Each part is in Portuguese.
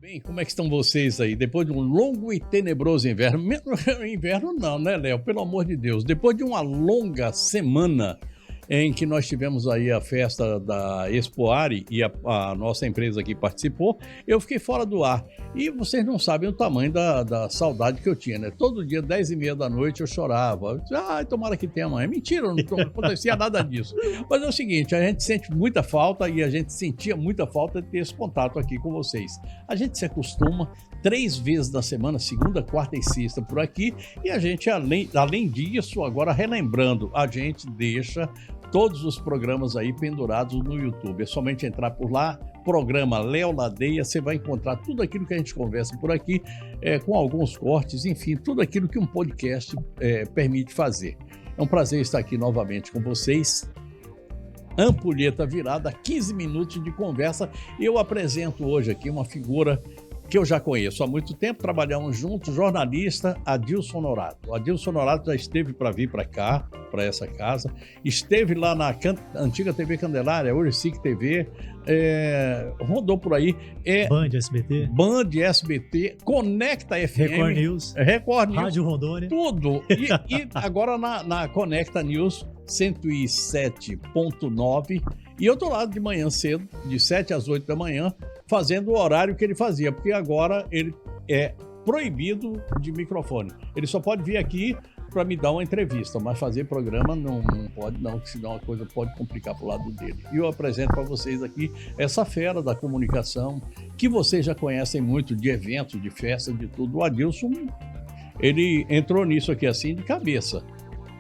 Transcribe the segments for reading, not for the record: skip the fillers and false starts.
Bem, como é que estão vocês aí? Depois de um longo e tenebroso inverno, inverno não, né, Léo? Pelo amor de Deus. Depois de uma longa semana em que nós tivemos aí a festa da Expoare e a nossa empresa aqui participou, eu fiquei fora do ar. E vocês não sabem o tamanho da saudade que eu tinha, né? Todo dia, 10h30 da noite, eu chorava. Eu dizia, tomara que tenha amanhã. Mentira, não acontecia nada disso. Mas é o seguinte, a gente sente muita falta e a gente sentia muita falta de ter esse contato aqui com vocês. A gente se acostuma 3 vezes na semana, segunda, quarta e sexta por aqui, e a gente, além disso, agora relembrando, a gente deixa todos os programas aí pendurados no YouTube. É somente entrar por lá, programa Léo Ladeia, você vai encontrar tudo aquilo que a gente conversa por aqui, com alguns cortes, enfim, tudo aquilo que um podcast permite fazer. É um prazer estar aqui novamente com vocês. Ampulheta virada, 15 minutos de conversa. Eu apresento hoje aqui uma figura que eu já conheço há muito tempo, trabalhamos juntos, jornalista Adilson Honorato. O Adilson Honorato já esteve para vir para cá, para essa casa, esteve lá na antiga TV Candelária, hoje SIC TV, rodou por aí. Band SBT, Conecta FM, Record News, Rádio Rondônia, tudo. E agora na Conecta News 107.9, e eu tô lá de manhã cedo, de 7 às 8 da manhã, fazendo o horário que ele fazia, porque agora ele é proibido de microfone. Ele só pode vir aqui para me dar uma entrevista, mas fazer programa não pode não, porque senão a coisa pode complicar para o lado dele. E eu apresento para vocês aqui essa fera da comunicação, que vocês já conhecem muito de eventos, de festas, de tudo. O Adilson, ele entrou nisso aqui assim de cabeça,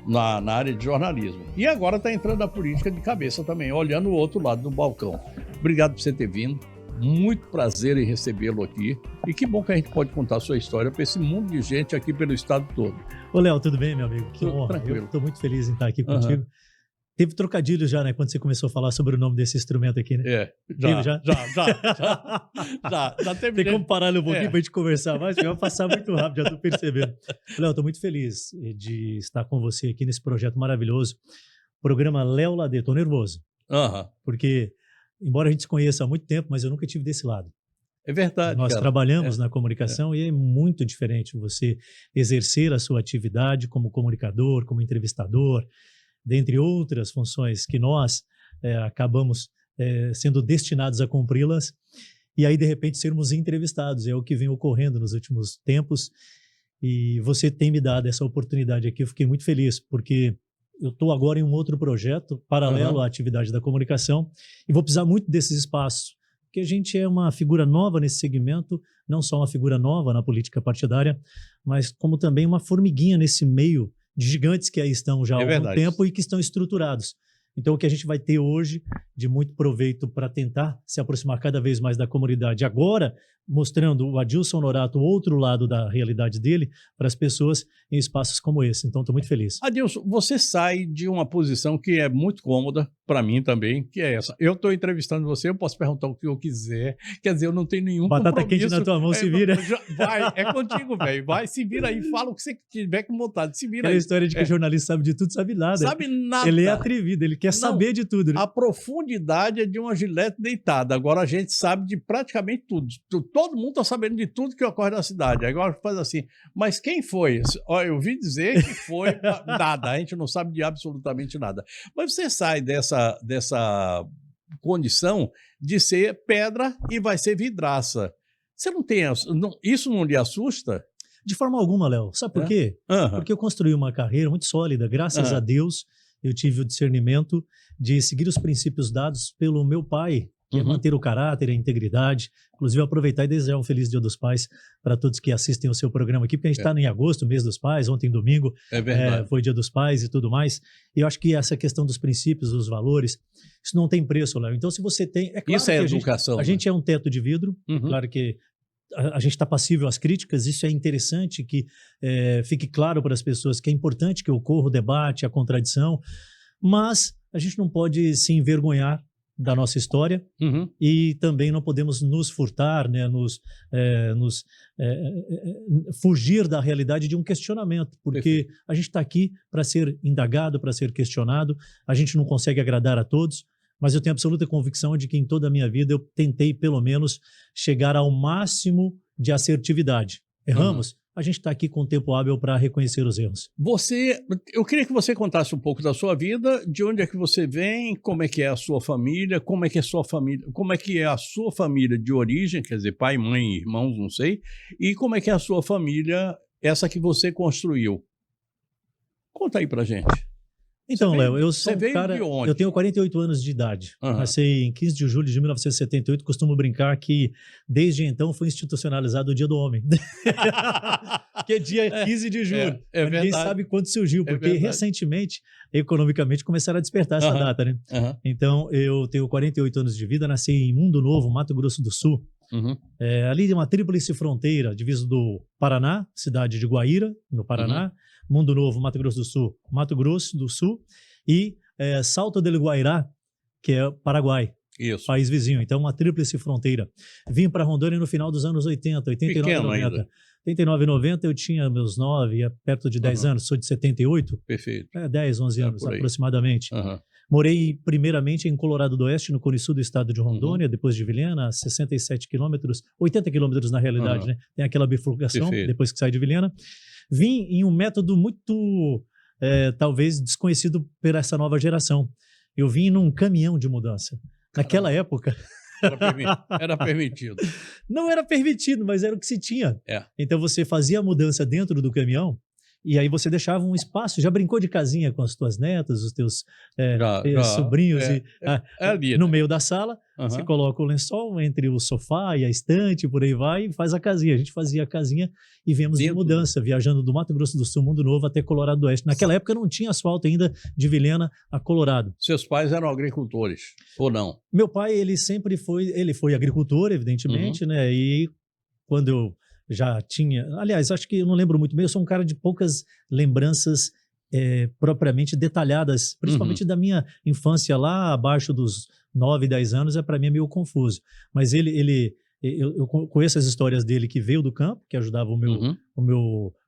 na área de jornalismo. E agora está entrando na política de cabeça também, olhando o outro lado do balcão. Obrigado por você ter vindo. Muito prazer em recebê-lo aqui. E que bom que a gente pode contar a sua história para esse mundo de gente aqui pelo estado todo. Ô, Léo, tudo bem, meu amigo? Que honra. Tranquilo. Eu estou muito feliz em estar aqui contigo. Teve trocadilho já, né? Quando você começou a falar sobre o nome desse instrumento aqui, né? Já teve. Tem como parar um pouquinho para a gente conversar mais? Porque vai passar muito rápido, já estou percebendo. Léo, estou muito feliz de estar com você aqui nesse projeto maravilhoso. Programa Léo Ladeia. Estou nervoso. Porque, embora a gente se conheça há muito tempo, mas eu nunca tive desse lado. É verdade. Nós trabalhamos na comunicação e é muito diferente você exercer a sua atividade como comunicador, como entrevistador, dentre outras funções que nós acabamos sendo destinados a cumpri-las, e aí, de repente, sermos entrevistados. É o que vem ocorrendo nos últimos tempos, e você tem me dado essa oportunidade aqui. Eu fiquei muito feliz, porque eu estou agora em um outro projeto, paralelo à atividade da comunicação, e vou precisar muito desses espaços, porque a gente é uma figura nova nesse segmento, não só uma figura nova na política partidária, mas como também uma formiguinha nesse meio de gigantes que aí estão já há algum tempo e que estão estruturados. Então, o que a gente vai ter hoje de muito proveito para tentar se aproximar cada vez mais da comunidade, agora mostrando o Adilson Honorato, o outro lado da realidade dele, para as pessoas em espaços como esse. Então, estou muito feliz. Adilson, você sai de uma posição que é muito cômoda, para mim também, que é essa. Eu estou entrevistando você, eu posso perguntar o que eu quiser, quer dizer, eu não tenho nenhum Batata compromisso. Quente na tua mão, se vira. Vai, é contigo, velho. Vai, se vira aí, fala o que você tiver com vontade, se vira Aquela aí. História de que o jornalista sabe de tudo, sabe nada. Sabe nada. Ele é atrevido, ele quer saber de tudo. Né? A profundidade é de uma gilete deitada. Agora a gente sabe de praticamente tudo. Todo mundo está sabendo de tudo que ocorre na cidade. Agora faz assim, mas quem foi? Olha, eu ouvi dizer que foi nada. A gente não sabe de absolutamente nada. Mas você sai dessa condição de ser pedra e vai ser vidraça. Você não tem... Isso não lhe assusta? De forma alguma, Léo. Sabe por quê? Porque eu construí uma carreira muito sólida. Graças a Deus, eu tive o discernimento de seguir os princípios dados pelo meu pai, que é manter o caráter, a integridade. Inclusive, aproveitar e desejar um feliz Dia dos Pais para todos que assistem o seu programa aqui, porque a gente está em agosto, mês dos pais, ontem domingo foi Dia dos Pais e tudo mais. E eu acho que essa questão dos princípios, dos valores, isso não tem preço, Léo. Então, se você tem... É claro isso é educação. A gente é um teto de vidro, claro que a gente está passível às críticas, isso é interessante que fique claro para as pessoas que é importante que ocorra o debate, a contradição, mas a gente não pode se envergonhar da nossa história e também não podemos nos furtar, né, fugir da realidade de um questionamento, porque a gente está aqui para ser indagado, para ser questionado, a gente não consegue agradar a todos, mas eu tenho absoluta convicção de que em toda a minha vida eu tentei pelo menos chegar ao máximo de assertividade. Erramos? A gente está aqui com o tempo hábil para reconhecer os erros. Eu queria que você contasse um pouco da sua vida, de onde é que você vem, como é que é a sua família, como é que é a sua família de origem, quer dizer, pai, mãe, irmãos, não sei, e como é que é a sua família, essa que você construiu. Conta aí pra gente. Então, Léo, eu sou um cara, de onde? eu tenho 48 anos de idade. Nasci em 15 de julho de 1978, costumo brincar que desde então foi institucionalizado o Dia do Homem. Que é dia 15 de julho. Ninguém sabe quando surgiu, porque recentemente, economicamente, começaram a despertar essa data, né? Então, eu tenho 48 anos de vida, nasci em Mundo Novo, Mato Grosso do Sul. Ali de uma tríplice fronteira, divisa do Paraná, cidade de Guaíra, no Paraná, Mundo Novo, Mato Grosso do Sul, e Salto del Guairá, que é Paraguai, país vizinho. Então, uma tríplice fronteira. Vim para Rondônia no final dos anos 80, 89 e 90. Ainda. 89 e 90 eu tinha meus 9, perto de 10 anos, sou de 78. Perfeito. 10, 11 anos aproximadamente. Morei primeiramente em Colorado do Oeste, no Cone Sul do estado de Rondônia, depois de Vilhena, 67 quilômetros, 80 quilômetros na realidade, né? Tem aquela bifurcação, depois que sai de Vilhena. Vim em um método muito, talvez, desconhecido por essa nova geração. Eu vim num caminhão de mudança. Naquela época... Era permitido. Não era permitido, mas era o que se tinha. Então você fazia a mudança dentro do caminhão e aí você deixava um espaço, já brincou de casinha com as tuas netas, os teus sobrinhos no meio da sala, você coloca o lençol entre o sofá e a estante, por aí vai, e faz a casinha. A gente fazia a casinha e viemos de mudança, viajando do Mato Grosso do Sul, Mundo Novo, até Colorado do Oeste. Naquela época não tinha asfalto ainda de Vilhena a Colorado. Seus pais eram agricultores, ou não? Meu pai, ele foi agricultor, evidentemente, né? E quando eu já tinha... Aliás, acho que eu não lembro muito bem, eu sou um cara de poucas lembranças propriamente detalhadas, principalmente da minha infância lá abaixo dos 9, 10 anos, para mim é meio confuso. Mas eu conheço as histórias dele que veio do campo, que ajudava o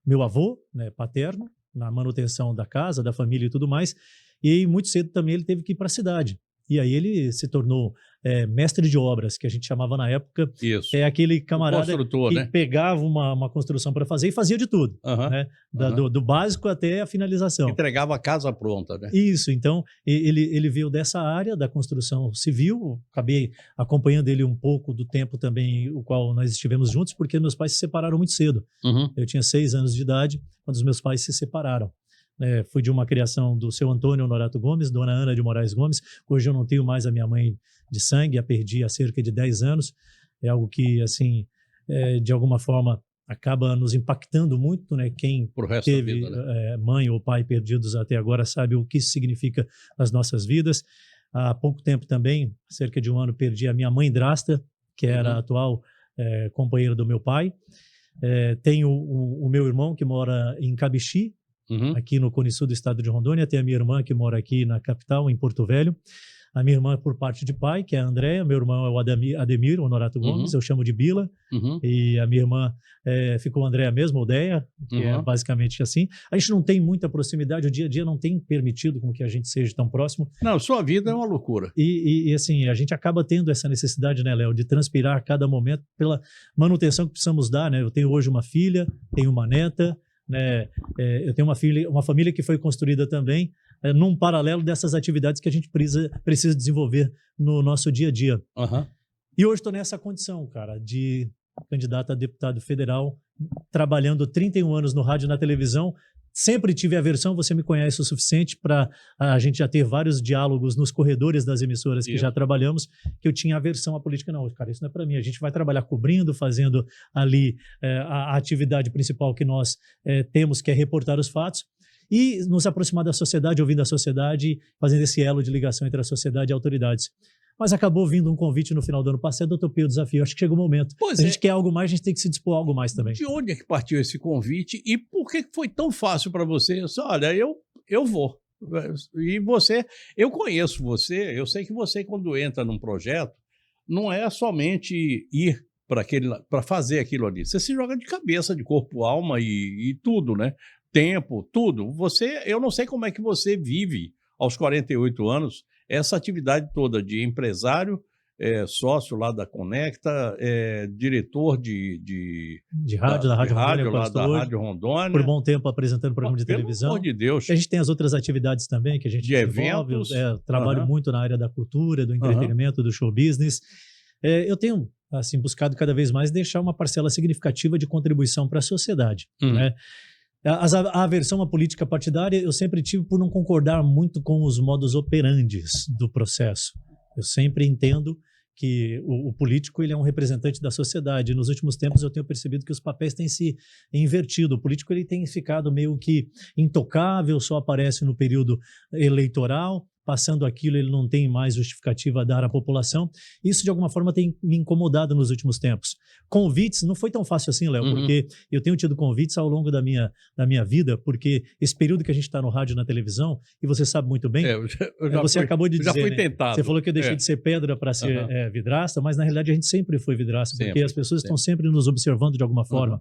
meu avô, né, paterno, na manutenção da casa, da família e tudo mais, e muito cedo também ele teve que ir para a cidade. E aí ele se tornou mestre de obras, que a gente chamava na época. Isso. Aquele camarada que né? pegava uma construção para fazer e fazia de tudo. Né? Do básico até a finalização. Entregava a casa pronta, né? Isso. Então, ele veio dessa área da construção civil. Acabei acompanhando ele um pouco do tempo também, o qual nós estivemos juntos, porque meus pais se separaram muito cedo. Eu tinha 6 anos de idade quando os meus pais se separaram. Fui de uma criação do seu Antônio Honorato Gomes, dona Ana de Moraes Gomes. Hoje eu não tenho mais a minha mãe de sangue, a perdi há cerca de 10 anos. É algo que, assim, de alguma forma, acaba nos impactando muito, né? Quem teve vida, né? Mãe ou pai perdidos até agora sabe o que isso significa nas nossas vidas. Há pouco tempo também, cerca de um ano, perdi a minha mãe drasta, que era a atual companheira do meu pai. Tenho o meu irmão que mora em Cabixi, aqui no Cone Sul do estado de Rondônia. Tem a minha irmã que mora aqui na capital, em Porto Velho. A minha irmã por parte de pai, que é a Andréia. Meu irmão é o Ademir Honorato Gomes, eu chamo de Bila. E a minha irmã ficou Andréia mesmo, Odeia, que é basicamente assim. A gente não tem muita proximidade, o dia a dia não tem permitido com que a gente seja tão próximo. Não, sua vida é uma loucura. E assim, a gente acaba tendo essa necessidade, né, Léo, de transpirar a cada momento pela manutenção que precisamos dar, né? Eu tenho hoje uma filha, tenho uma neta, né? Eu tenho uma família que foi construída também num paralelo dessas atividades que a gente precisa desenvolver no nosso dia a dia. E hoje estou nessa condição, cara, de candidato a deputado federal, trabalhando 31 anos no rádio e na televisão. Sempre tive aversão, você me conhece o suficiente para a gente já ter vários diálogos nos corredores das emissoras que já trabalhamos, que eu tinha aversão à política. Não, cara, isso não é para mim. A gente vai trabalhar cobrindo, fazendo ali a atividade principal que nós temos, que é reportar os fatos, e nos aproximar da sociedade, ouvindo a sociedade, fazendo esse elo de ligação entre a sociedade e autoridades. Mas acabou vindo um convite no final do ano passado, eu topei o desafio. Acho que chegou o momento. Se a gente quer algo mais, a gente tem que se dispor a algo mais também. De onde é que partiu esse convite e por que foi tão fácil para você? Olha, eu vou. E você, eu conheço você, eu sei que você, quando entra num projeto, não é somente ir para fazer aquilo ali. Você se joga de cabeça, de corpo, alma e tudo, né? Tempo, tudo. Você, eu não sei como é que você vive aos 48 anos essa atividade toda de empresário, sócio lá da Conecta, diretor De rádio, da de Rádio Rondônia, rádio qual eu lá estou da hoje. Rádio Por Rondônia. bom tempo apresentando programa de Pelo amor televisão. de Deus. E a gente tem as outras atividades também que a gente De desenvolve. eventos. Eu trabalho muito na área da cultura, do Aham. entretenimento, do show business. Eu tenho assim buscado cada vez mais deixar uma parcela significativa de contribuição para a sociedade, né? A aversão à política partidária eu sempre tive por não concordar muito com os modus operandis do processo. Eu sempre entendo que o político ele é um representante da sociedade. Nos últimos tempos eu tenho percebido que os papéis têm se invertido. O político ele tem ficado meio que intocável, só aparece no período eleitoral. Passando aquilo, ele não tem mais justificativa a dar à população. Isso, de alguma forma, tem me incomodado nos últimos tempos. Convites, não foi tão fácil assim, Léo, porque eu tenho tido convites ao longo da minha vida, porque esse período que a gente está no rádio e na televisão, e você sabe muito bem, você acabou de dizer, já fui né? tentado. Você falou que eu deixei de ser pedra para ser vidraça, mas na realidade a gente sempre foi vidraça, porque as pessoas estão sempre nos observando de alguma forma.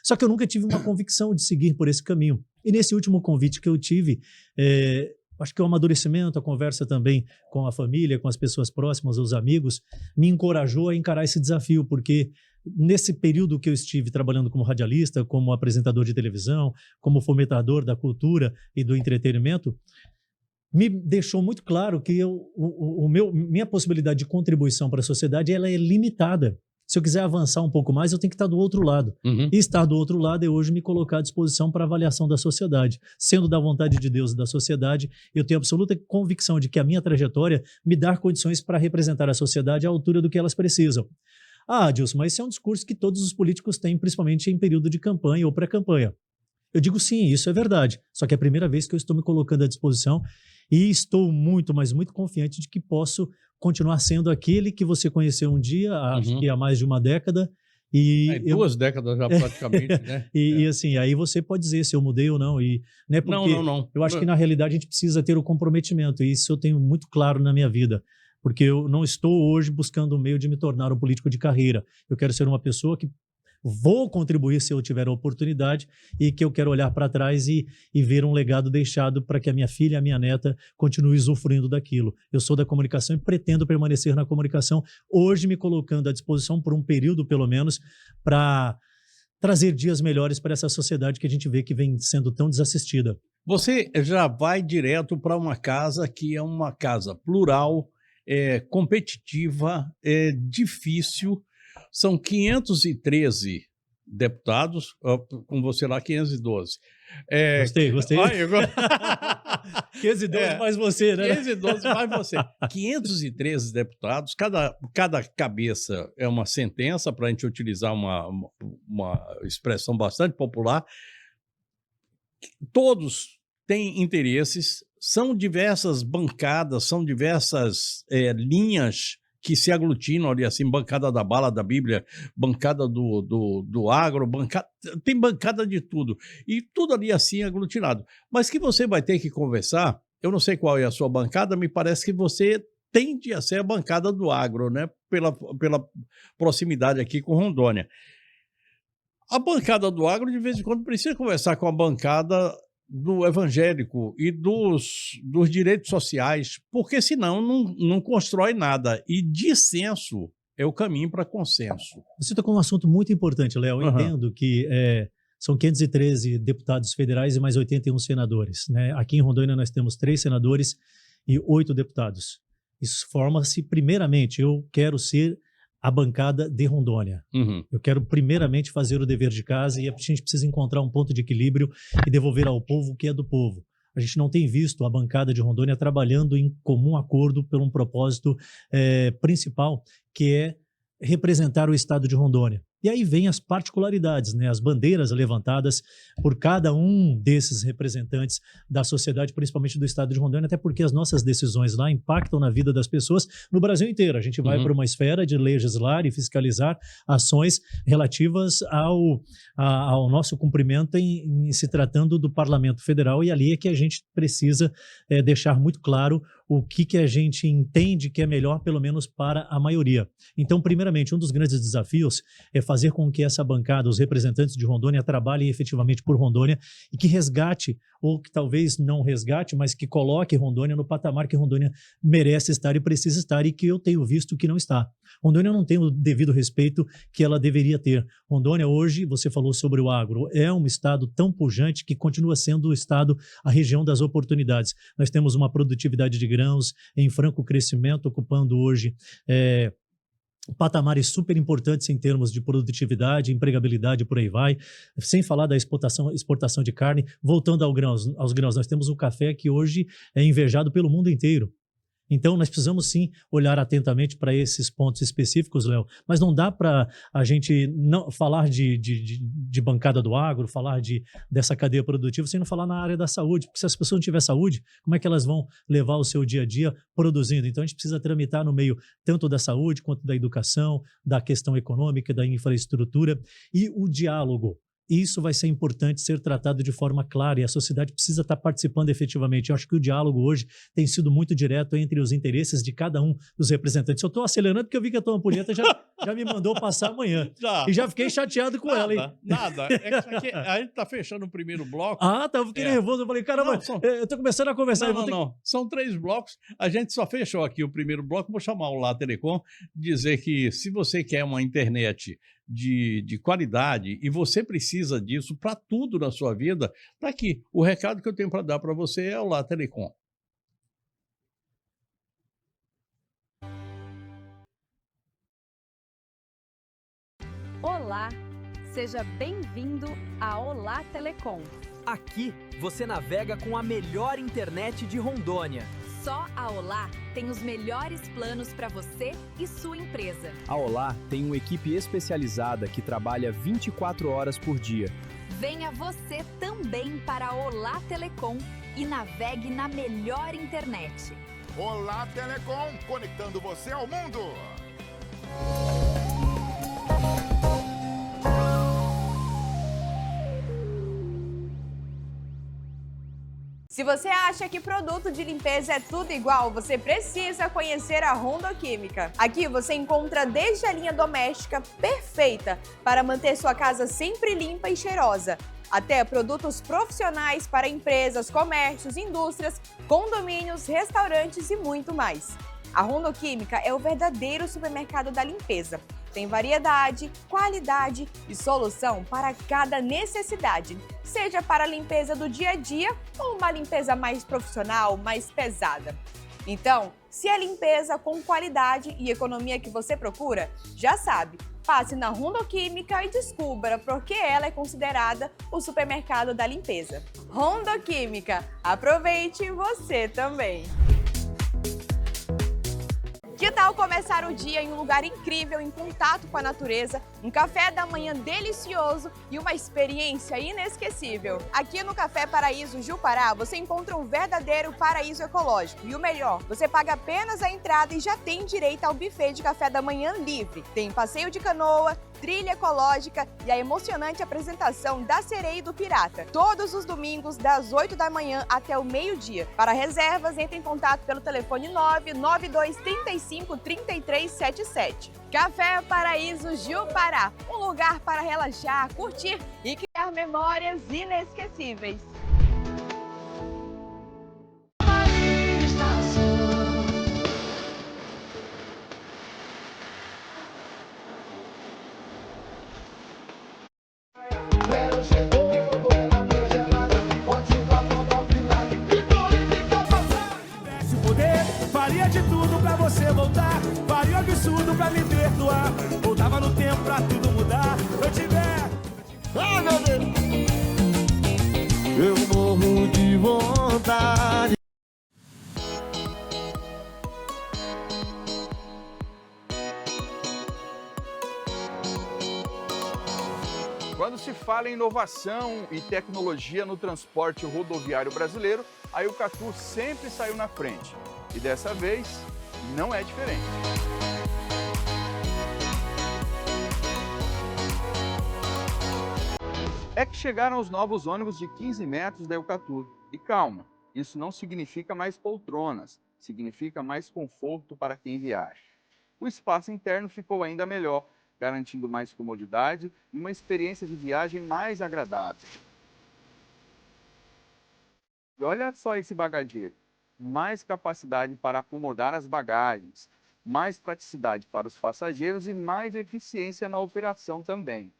Só que eu nunca tive uma convicção de seguir por esse caminho. E nesse último convite que eu tive, acho que o amadurecimento, a conversa também com a família, com as pessoas próximas, os amigos, me encorajou a encarar esse desafio, porque nesse período que eu estive trabalhando como radialista, como apresentador de televisão, como fomentador da cultura e do entretenimento, me deixou muito claro que minha possibilidade de contribuição para a sociedade ela é limitada. Se eu quiser avançar um pouco mais, eu tenho que estar do outro lado. E estar do outro lado é hoje me colocar à disposição para avaliação da sociedade. Sendo da vontade de Deus e da sociedade, eu tenho absoluta convicção de que a minha trajetória me dá condições para representar a sociedade à altura do que elas precisam. Ah, Adilson, mas esse é um discurso que todos os políticos têm, principalmente em período de campanha ou pré-campanha. Eu digo sim, isso é verdade. Só que é a primeira vez que eu estou me colocando à disposição e estou muito, mas muito confiante de que posso continuar sendo aquele que você conheceu um dia, acho que há mais de uma década. E 2 décadas já praticamente, né? E assim, aí você pode dizer se eu mudei ou não. E, né, porque não. Eu acho que na realidade a gente precisa ter o comprometimento, e isso eu tenho muito claro na minha vida. Porque eu não estou hoje buscando um meio de me tornar um político de carreira. Eu quero ser uma pessoa que vou contribuir se eu tiver a oportunidade e que eu quero olhar para trás e ver um legado deixado para que a minha filha e a minha neta continuem usufruindo daquilo. Eu sou da comunicação e pretendo permanecer na comunicação, hoje me colocando à disposição por um período, pelo menos, para trazer dias melhores para essa sociedade que a gente vê que vem sendo tão desassistida. Você já vai direto para uma casa que é uma casa plural, competitiva, difícil. São 513 deputados, com você lá 512. Gostei. Ai, eu... 512 mais você, né? 512 mais você. 513 deputados, cada cabeça é uma sentença, para a gente utilizar uma expressão bastante popular. Todos têm interesses, são diversas bancadas, são diversas linhas que se aglutinam ali, assim, bancada da bala, da Bíblia, bancada do agro, tem bancada de tudo. E tudo ali assim aglutinado. Mas que você vai ter que conversar, eu não sei qual é a sua bancada, me parece que você tende a ser a bancada do agro, né? Pela proximidade aqui com Rondônia. A bancada do agro, de vez em quando, precisa conversar com a bancada do evangélico e dos direitos sociais, porque senão não constrói nada. E dissenso é o caminho para consenso. Você tocou um assunto muito importante, Léo. Eu entendo que são 513 deputados federais e mais 81 senadores, né? Aqui em Rondônia nós temos 3 senadores e 8 deputados. Isso forma-se, primeiramente, eu quero ser a bancada de Rondônia. Eu quero primeiramente fazer o dever de casa e a gente precisa encontrar um ponto de equilíbrio e devolver ao povo o que é do povo. A gente não tem visto a bancada de Rondônia trabalhando em comum acordo por um propósito principal, que é representar o estado de Rondônia. E aí vem as particularidades, né? As bandeiras levantadas por cada um desses representantes da sociedade, principalmente do estado de Rondônia, até porque as nossas decisões lá impactam na vida das pessoas no Brasil inteiro. A gente vai para uma esfera de legislar e fiscalizar ações relativas ao nosso cumprimento em se tratando do Parlamento Federal, e ali é que a gente precisa deixar muito claro o que a gente entende que é melhor, pelo menos para a maioria. Então, primeiramente, um dos grandes desafios é fazer com que essa bancada, os representantes de Rondônia, trabalhem efetivamente por Rondônia e que resgate, ou que talvez não resgate, mas que coloque Rondônia no patamar que Rondônia merece estar e precisa estar, e que eu tenho visto que não está. Rondônia não tem o devido respeito que ela deveria ter. Rondônia hoje, você falou sobre o agro, é um estado tão pujante que continua sendo o estado, a região das oportunidades. Nós temos uma produtividade de grãos em franco crescimento, ocupando hoje patamares super importantes em termos de produtividade, empregabilidade, por aí vai, sem falar da exportação de carne. Voltando aos grãos, nós temos o café que hoje é invejado pelo mundo inteiro. Então, nós precisamos sim olhar atentamente para esses pontos específicos, Léo, mas não dá para a gente não falar de bancada do agro, falar dessa cadeia produtiva, sem não falar na área da saúde, porque se as pessoas não tiverem saúde, como é que elas vão levar o seu dia a dia produzindo? Então, a gente precisa tramitar no meio tanto da saúde, quanto da educação, da questão econômica, da infraestrutura e o diálogo. Isso vai ser importante ser tratado de forma clara, e a sociedade precisa estar participando efetivamente. Eu acho que o diálogo hoje tem sido muito direto entre os interesses de cada um dos representantes. Eu estou acelerando porque eu vi que a tua ampulheta já me mandou passar amanhã. E já fiquei chateado com ela, hein? Nada. É que a gente está fechando o primeiro bloco. Eu fiquei nervoso. Eu falei, caramba, eu estou começando a conversar. Não. São 3 blocos. A gente só fechou aqui o primeiro bloco. Vou chamar o Lá Telecom, dizer que se você quer uma internet de qualidade e você precisa disso para tudo na sua vida, tá aqui. O recado que eu tenho para dar para você é o Lá Telecom. Olá, seja bem-vindo a Olá Telecom. Aqui você navega com a melhor internet de Rondônia. Só a Olá tem os melhores planos para você e sua empresa. A Olá tem uma equipe especializada que trabalha 24 horas por dia. Venha você também para a Olá Telecom e navegue na melhor internet. Olá Telecom, conectando você ao mundo. Se você acha que produto de limpeza é tudo igual, você precisa conhecer a Rondoquímica. Aqui você encontra desde a linha doméstica perfeita para manter sua casa sempre limpa e cheirosa, até produtos profissionais para empresas, comércios, indústrias, condomínios, restaurantes e muito mais. A Rondoquímica é o verdadeiro supermercado da limpeza. Tem variedade, qualidade e solução para cada necessidade, seja para a limpeza do dia a dia ou uma limpeza mais profissional, mais pesada. Então, se é limpeza com qualidade e economia que você procura, já sabe, passe na Rondoquímica e descubra por que ela é considerada o supermercado da limpeza. Rondoquímica, aproveite você também! Que tal começar o dia em um lugar incrível, em contato com a natureza, um café da manhã delicioso e uma experiência inesquecível? Aqui no Café Paraíso Ju-Pará, você encontra um verdadeiro paraíso ecológico. E o melhor, você paga apenas a entrada e já tem direito ao buffet de café da manhã livre. Tem passeio de canoa, trilha ecológica e a emocionante apresentação da Sereia e do Pirata. Todos os domingos, das 8 da manhã até o meio-dia. Para reservas, entre em contato pelo telefone 992 35 3377. Café Paraíso Ju-Pará, um lugar para relaxar, curtir e criar memórias inesquecíveis. Faria de tudo pra você voltar, faria um absurdo pra me perdoar. Voltava no tempo pra tudo mudar. Eu tiver. Ai, meu Deus! Eu morro de vontade. Quando se fala em inovação e tecnologia no transporte rodoviário brasileiro, a Eucatur sempre saiu na frente. E dessa vez, não é diferente. É que chegaram os novos ônibus de 15 metros da Eucatur. E calma, isso não significa mais poltronas, significa mais conforto para quem viaja. O espaço interno ficou ainda melhor, garantindo mais comodidade e uma experiência de viagem mais agradável. E olha só esse bagageiro, mais capacidade para acomodar as bagagens, mais praticidade para os passageiros e mais eficiência na operação também.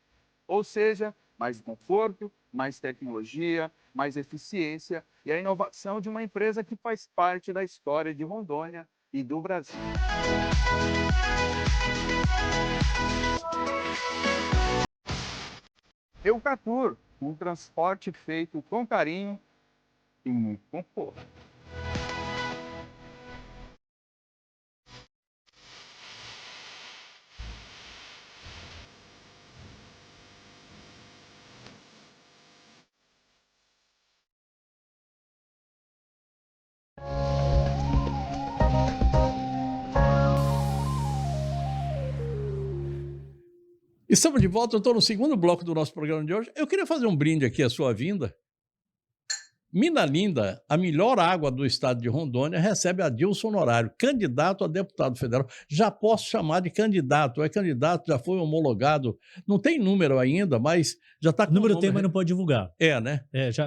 Ou seja, mais conforto, mais tecnologia, mais eficiência e a inovação de uma empresa que faz parte da história de Rondônia e do Brasil. Eucatur, um transporte feito com carinho e muito conforto. Estamos de volta, eu estou no segundo bloco do nosso programa de hoje. Eu queria fazer um brinde aqui à sua vinda. Mina Linda, a melhor água do estado de Rondônia, recebe Adilson Honorário, candidato a deputado federal. Já posso chamar de candidato, é candidato, já foi homologado. Não tem número ainda, mas já está com o número tem, mas não pode divulgar. É, né?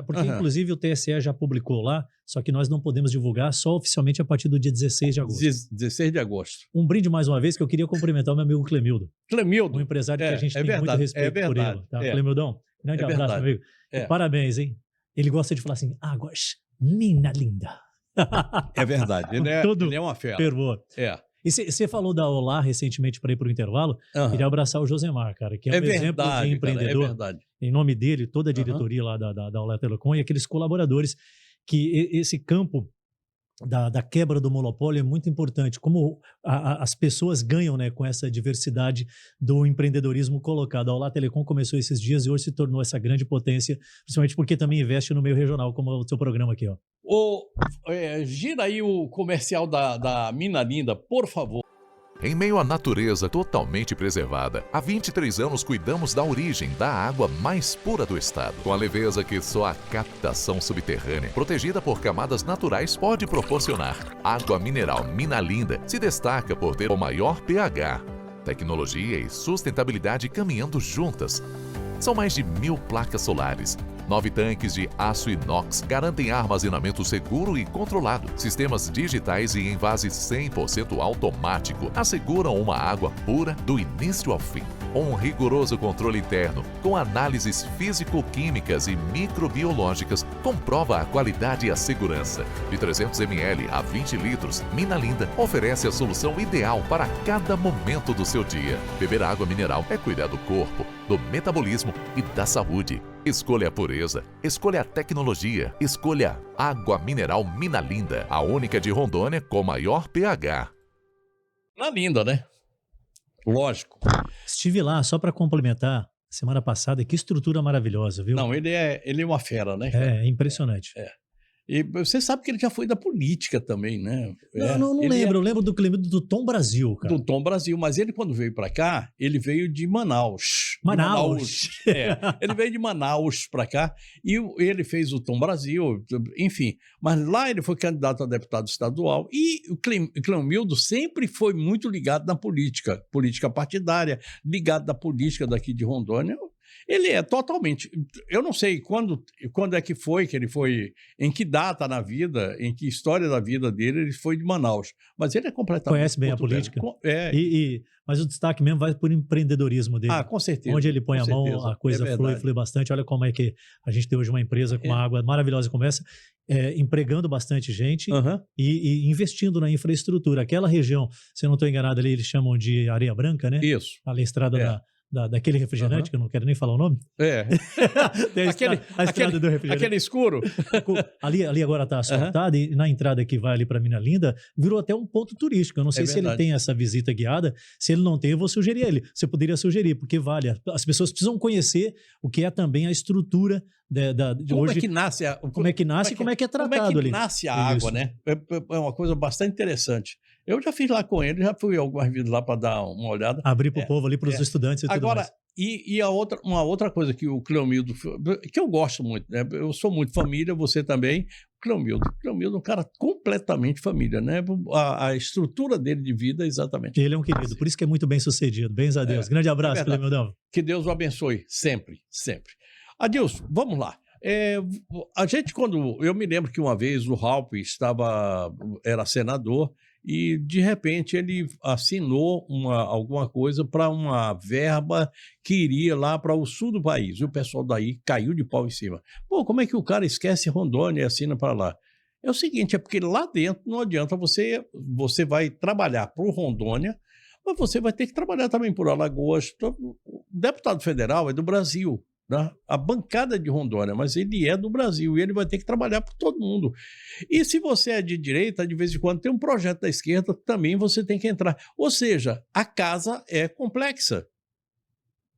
Porque inclusive o TSE já publicou lá, só que nós não podemos divulgar só oficialmente a partir do dia 16 de agosto. 16 de agosto. Um brinde mais uma vez, que eu queria cumprimentar o meu amigo Clemildo. Clemildo. Um empresário que a gente tem muito respeito por ele. Tá? Clemildão, grande abraço, meu amigo. E parabéns, hein? Ele gosta de falar assim, águas, mina linda. É verdade, ele é uma fera. Fervor. E você falou da Olá recentemente para ir para o intervalo, queria abraçar o Josemar, cara, que é um exemplo de empreendedor. É verdade. Em nome dele, toda a diretoria lá da Olá Telecom e aqueles colaboradores, que esse campo da quebra do monopólio é muito importante, como as pessoas ganham, né, com essa diversidade do empreendedorismo colocado. A Olá Telecom começou esses dias e hoje se tornou essa grande potência, principalmente porque também investe no meio regional, como o seu programa aqui. Gira aí o comercial da Mina Linda, por favor. Em meio à natureza totalmente preservada, há 23 anos cuidamos da origem da água mais pura do estado, com a leveza que só a captação subterrânea, protegida por camadas naturais, pode proporcionar. Água mineral Mina Linda se destaca por ter o maior pH, tecnologia e sustentabilidade caminhando juntas. São mais de 1000 placas solares. 9 tanques de aço inox garantem armazenamento seguro e controlado. Sistemas digitais e envase 100% automático asseguram uma água pura do início ao fim. Um rigoroso controle interno, com análises físico-químicas e microbiológicas, comprova a qualidade e a segurança. De 300 ml a 20 litros, Mina Linda oferece a solução ideal para cada momento do seu dia. Beber água mineral é cuidar do corpo, do metabolismo e da saúde. Escolha a pureza, escolha a tecnologia, escolha água mineral Mina Linda, a única de Rondônia com maior pH. Mina Linda, né? Lógico. Estive lá, só para complementar, semana passada, que estrutura maravilhosa, viu? Não, ele é uma fera, né? É impressionante. E você sabe que ele já foi da política também, né? Não lembro. Eu lembro do Clemildo do Tom Brasil, cara. Do Tom Brasil, mas ele quando veio para cá, ele veio de Manaus. Ele veio de Manaus para cá e ele fez o Tom Brasil, enfim. Mas lá ele foi candidato a deputado estadual e o Clemildo sempre foi muito ligado na política partidária, ligado na política daqui de Rondônia. Ele é totalmente... Eu não sei quando é que ele foi, em que data na vida, em que história da vida dele ele foi de Manaus. Mas ele é completamente... Conhece bem a política. Mas o destaque mesmo vai por empreendedorismo dele. Com certeza. Onde ele põe a mão, a coisa flui bastante. Olha como é que a gente tem hoje uma empresa com uma água maravilhosa como essa, empregando bastante gente e investindo na infraestrutura. Aquela região, se eu não estou enganado ali, eles chamam de Areia Branca, né? Isso. Ali a estrada daquele refrigerante, que eu não quero nem falar o nome. É. Tem a estrada do refrigerante. Aquele escuro. Ali agora está asfaltada e na entrada que vai ali para Mina Linda, virou até um ponto turístico. Eu não sei se ele tem essa visita guiada. Se ele não tem, eu vou sugerir ele. Você poderia sugerir, porque vale. As pessoas precisam conhecer o que é também a estrutura de como hoje. É que nasce como é que nasce e como é que é tratado ali. Como é que nasce a água, né? É uma coisa bastante interessante. Eu já fiz lá com ele, já fui algumas vezes lá para dar uma olhada. Abrir para o povo ali, para os estudantes e tudo Agora, mais. E uma outra coisa que o Cleomildo, que eu gosto muito, né? Eu sou muito família, você também. Cleomildo é um cara completamente família, né? A estrutura dele de vida é exatamente. Ele é um querido, por isso que é muito bem sucedido. Bens a Deus. Grande abraço, Cleomildão. Que Deus o abençoe sempre, sempre. Adilson, vamos lá. A gente, eu me lembro que uma vez o Ralph era senador e, de repente, ele assinou alguma coisa para uma verba que iria lá para o sul do país. E o pessoal daí caiu de pau em cima. Pô, como é que o cara esquece Rondônia e assina para lá? É o seguinte, é porque lá dentro não adianta você vai trabalhar para o Rondônia, mas você vai ter que trabalhar também por Alagoas. O deputado federal é do Brasil. A bancada de Rondônia, mas ele é do Brasil e ele vai ter que trabalhar por todo mundo. E se você é de direita, de vez em quando tem um projeto da esquerda, também você tem que entrar. Ou seja, a casa é complexa.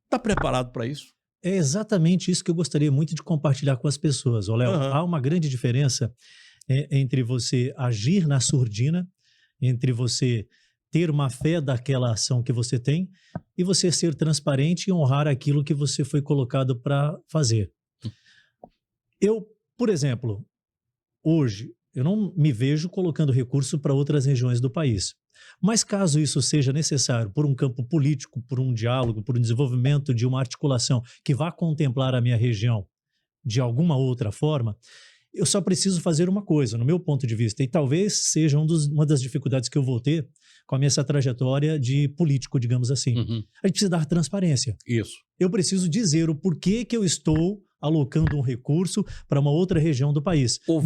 Está preparado para isso? É exatamente isso que eu gostaria muito de compartilhar com as pessoas. Léo, há uma grande diferença entre você agir na surdina, entre você ter uma fé daquela ação que você tem e você ser transparente e honrar aquilo que você foi colocado para fazer. Eu, por exemplo, hoje, eu não me vejo colocando recurso para outras regiões do país. Mas caso isso seja necessário por um campo político, por um diálogo, por um desenvolvimento de uma articulação que vá contemplar a minha região de alguma outra forma, eu só preciso fazer uma coisa, no meu ponto de vista, e talvez seja uma das dificuldades que eu vou ter com a minha trajetória de político, digamos assim. A gente precisa dar transparência. Isso. Eu preciso dizer o porquê que eu estou alocando um recurso para uma outra região do país. Ou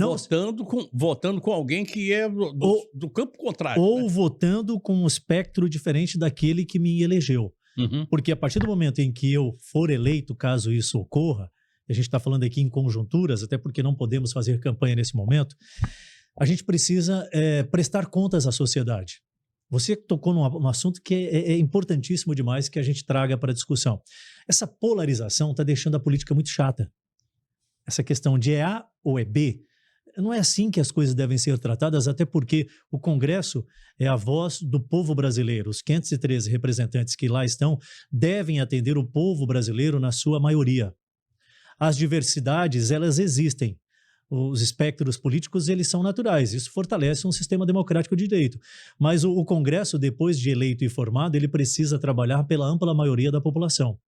votando com alguém que é do campo contrário. Ou votando com um espectro diferente daquele que me elegeu. Porque a partir do momento em que eu for eleito, caso isso ocorra, a gente está falando aqui em conjunturas, até porque não podemos fazer campanha nesse momento, a gente precisa prestar contas à sociedade. Você tocou num assunto que é importantíssimo demais que a gente traga para a discussão. Essa polarização está deixando a política muito chata. Essa questão de é A ou é B, não é assim que as coisas devem ser tratadas, até porque o Congresso é a voz do povo brasileiro. Os 513 representantes que lá estão devem atender o povo brasileiro na sua maioria. As diversidades, elas existem. Os espectros políticos, eles são naturais. Isso fortalece um sistema democrático de direito. Mas o Congresso, depois de eleito e formado, ele precisa trabalhar pela ampla maioria da população.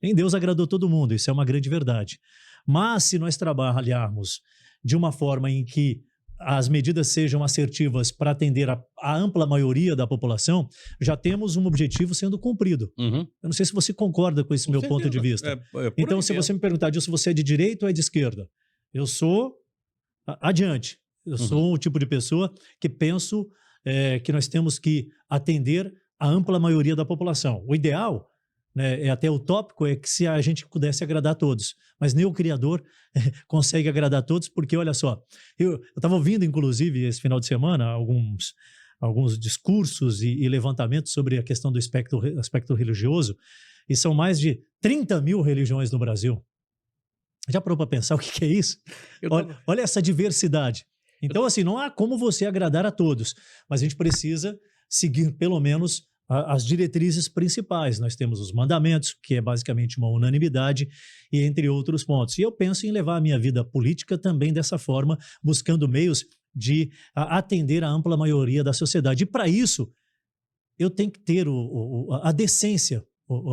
Em Deus agradou todo mundo, isso é uma grande verdade. Mas se nós trabalharmos de uma forma em que as medidas sejam assertivas para atender a ampla maioria da população, já temos um objetivo sendo cumprido. Eu não sei se você concorda com esse meu ponto de vista. Então, se você me perguntar disso, você é de direita ou é de esquerda? Eu sou adiante. Eu sou o tipo de pessoa que penso que nós temos que atender a ampla maioria da população. O ideal, né, é até utópico, é que se a gente pudesse agradar a todos. Mas nem o Criador consegue agradar a todos, porque, olha só, eu estava ouvindo, inclusive, esse final de semana, alguns discursos e levantamentos sobre a questão do aspecto religioso, e são mais de 30 mil religiões no Brasil. Já parou para pensar o que é isso? Olha essa diversidade. Então, assim, não há como você agradar a todos, mas a gente precisa seguir, pelo menos, as diretrizes principais. Nós temos os mandamentos, que é basicamente uma unanimidade, e entre outros pontos. E eu penso em levar a minha vida política também dessa forma, buscando meios de atender a ampla maioria da sociedade. E para isso, eu tenho que ter a decência,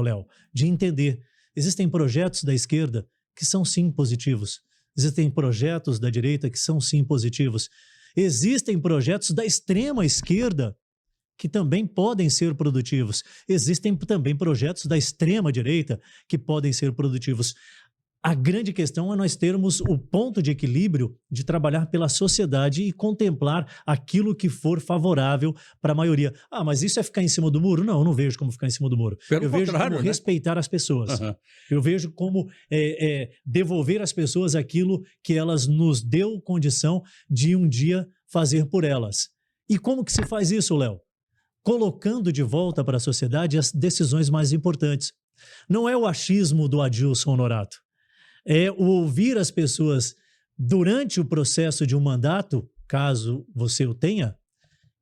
Léo, de entender. Existem projetos da esquerda que são sim positivos. Existem projetos da direita que são sim positivos. Existem projetos da extrema esquerda que também podem ser produtivos. Existem também projetos da extrema direita que podem ser produtivos. A grande questão é nós termos o ponto de equilíbrio de trabalhar pela sociedade e contemplar aquilo que for favorável para a maioria. Ah, mas isso é ficar em cima do muro? Não, eu não vejo como ficar em cima do muro. Pelo Eu vejo contrário, como né? respeitar as pessoas. Aham. Eu vejo como devolver às pessoas aquilo que elas nos deu condição de um dia fazer por elas. E como que se faz isso, Léo? Colocando de volta para a sociedade as decisões mais importantes. Não é o achismo do Adilson Honorato. É o ouvir as pessoas durante o processo de um mandato, caso você o tenha,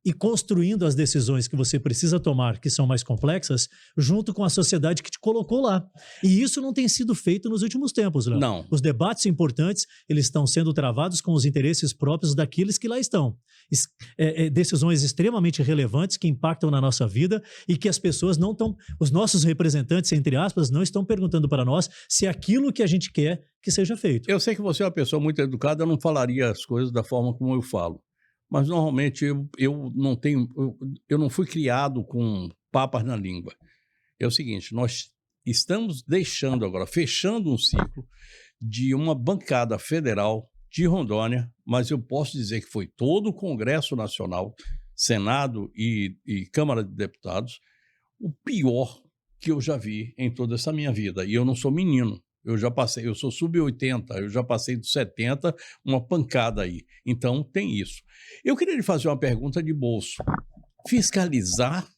e construindo as decisões que você precisa tomar, que são mais complexas, junto com a sociedade que te colocou lá. E isso não tem sido feito nos últimos tempos, Léo. Não. Os debates importantes, eles estão sendo travados com os interesses próprios daqueles que lá estão. Decisões extremamente relevantes que impactam na nossa vida e que as pessoas não estão, os nossos representantes, entre aspas, não estão perguntando para nós se é aquilo que a gente quer que seja feito. Eu sei que você é uma pessoa muito educada, eu não falaria as coisas da forma como eu falo. Mas normalmente eu não fui criado com papas na língua. É o seguinte, nós estamos deixando agora, fechando um ciclo de uma bancada federal de Rondônia, mas eu posso dizer que foi todo o Congresso Nacional, Senado e Câmara de Deputados, o pior que eu já vi em toda essa minha vida. E eu não sou menino. Eu já passei, eu sou sub-80, eu já passei dos 70, uma pancada aí. Então, tem isso. Eu queria lhe fazer uma pergunta de bolso. Fiscalizar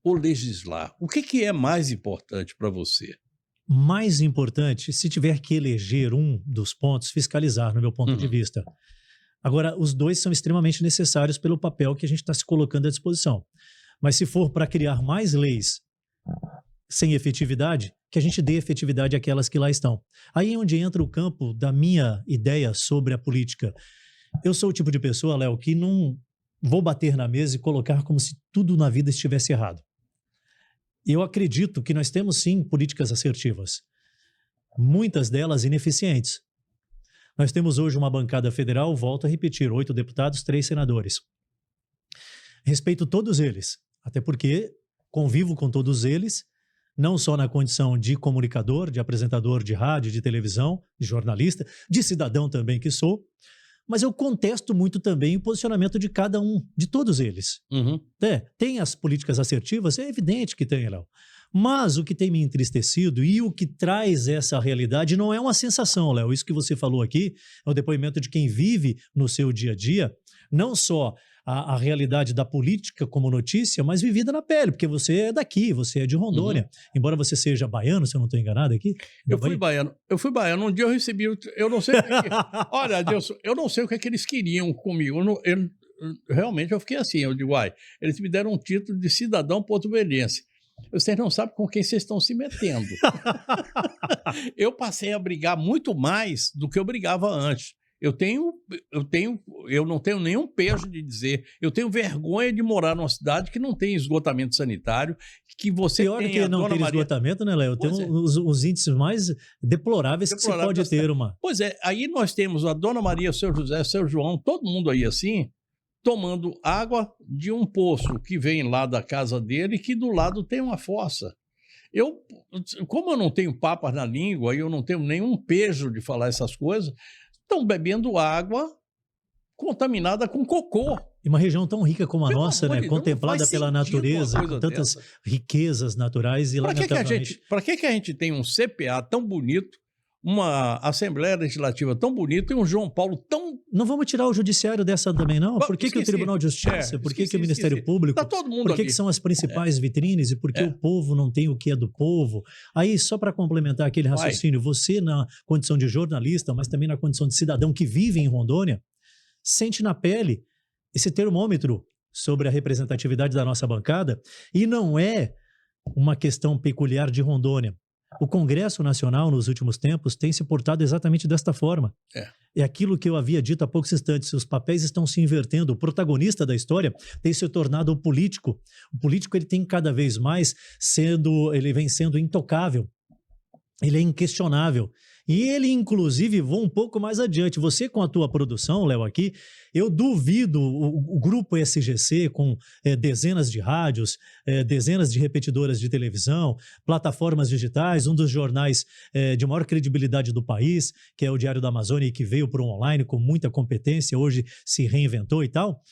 ou legislar? O que é mais importante para você? Mais importante, se tiver que eleger um dos pontos, fiscalizar, no meu ponto de vista. Agora, os dois são extremamente necessários pelo papel que a gente está se colocando à disposição. Mas se for para criar mais leis sem efetividade, que a gente dê efetividade àquelas que lá estão. Aí é onde entra o campo da minha ideia sobre a política. Eu sou o tipo de pessoa, Léo, que não vou bater na mesa e colocar como se tudo na vida estivesse errado. Eu acredito que nós temos sim políticas assertivas, muitas delas ineficientes. Nós temos hoje uma bancada federal, volto a repetir, 8 deputados, 3 senadores. Respeito todos eles, até porque convivo com todos eles, não só na condição de comunicador, de apresentador de rádio, de televisão, de jornalista, de cidadão também que sou, mas eu contesto muito também o posicionamento de cada um, de todos eles. Tem as políticas assertivas, é evidente que tem, Léo. Mas o que tem me entristecido e o que traz essa realidade não é uma sensação, Léo. Isso que você falou aqui é o depoimento de quem vive no seu dia a dia, não só a realidade da política como notícia, mas vivida na pele, porque você é daqui, você é de Rondônia. Embora você seja baiano, se eu não estou enganado aqui. Eu fui baiano. Um dia eu recebi, eu não sei o que olha, Deus, eu não sei o que é que eles queriam comigo. Realmente eu fiquei assim, eu digo, eles me deram um título de cidadão porto-velhense. Vocês não sabem com quem vocês estão se metendo. Eu passei a brigar muito mais do que eu brigava antes. Eu não tenho nenhum pejo de dizer, eu tenho vergonha de morar numa cidade que não tem esgotamento sanitário, que você pior tem que não ter esgotamento, né, Léo? Tem os índices mais deploráveis que você pode ter, Pois é, aí nós temos a Dona Maria, seu José, seu João, todo mundo aí assim, tomando água de um poço que vem lá da casa dele, que do lado tem uma fossa. Como eu não tenho papas na língua e eu não tenho nenhum pejo de falar essas coisas, estão bebendo água contaminada com cocô. E uma região tão rica como a nossa, né? Contemplada pela natureza, com tantas riquezas naturais. E para que a gente tem um CPA tão bonito, uma Assembleia Legislativa tão bonita e um João Paulo tão... Não vamos tirar o judiciário dessa também, não? Por que o Tribunal de Justiça? Por que o Ministério Público? Tá todo mundo por que são as principais vitrines e por que o povo não tem o que é do povo? Aí, só para complementar aquele raciocínio, você na condição de jornalista, mas também na condição de cidadão que vive em Rondônia, sente na pele esse termômetro sobre a representatividade da nossa bancada, e não é uma questão peculiar de Rondônia. O Congresso Nacional, nos últimos tempos, tem se portado exatamente desta forma. É aquilo que eu havia dito há poucos instantes, os papéis estão se invertendo, o protagonista da história tem se tornado o político. O político ele tem cada vez mais ele vem sendo intocável, ele é inquestionável. E ele, inclusive, voa um pouco mais adiante. Você, com a tua produção, Léo, aqui, eu duvido o grupo SGC, com dezenas de rádios, dezenas de repetidoras de televisão, plataformas digitais, um dos jornais de maior credibilidade do país, que é o Diário da Amazônia, e que veio para o online com muita competência, hoje se reinventou e tal.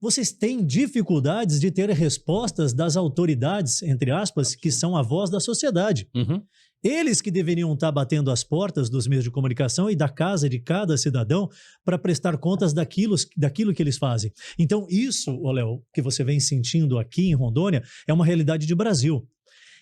Vocês têm dificuldades de ter respostas das autoridades, entre aspas, que são a voz da sociedade. Uhum. Eles que deveriam estar batendo as portas dos meios de comunicação e da casa de cada cidadão para prestar contas daquilo que eles fazem. Então, isso, Léo, que você vem sentindo aqui em Rondônia, é uma realidade de Brasil.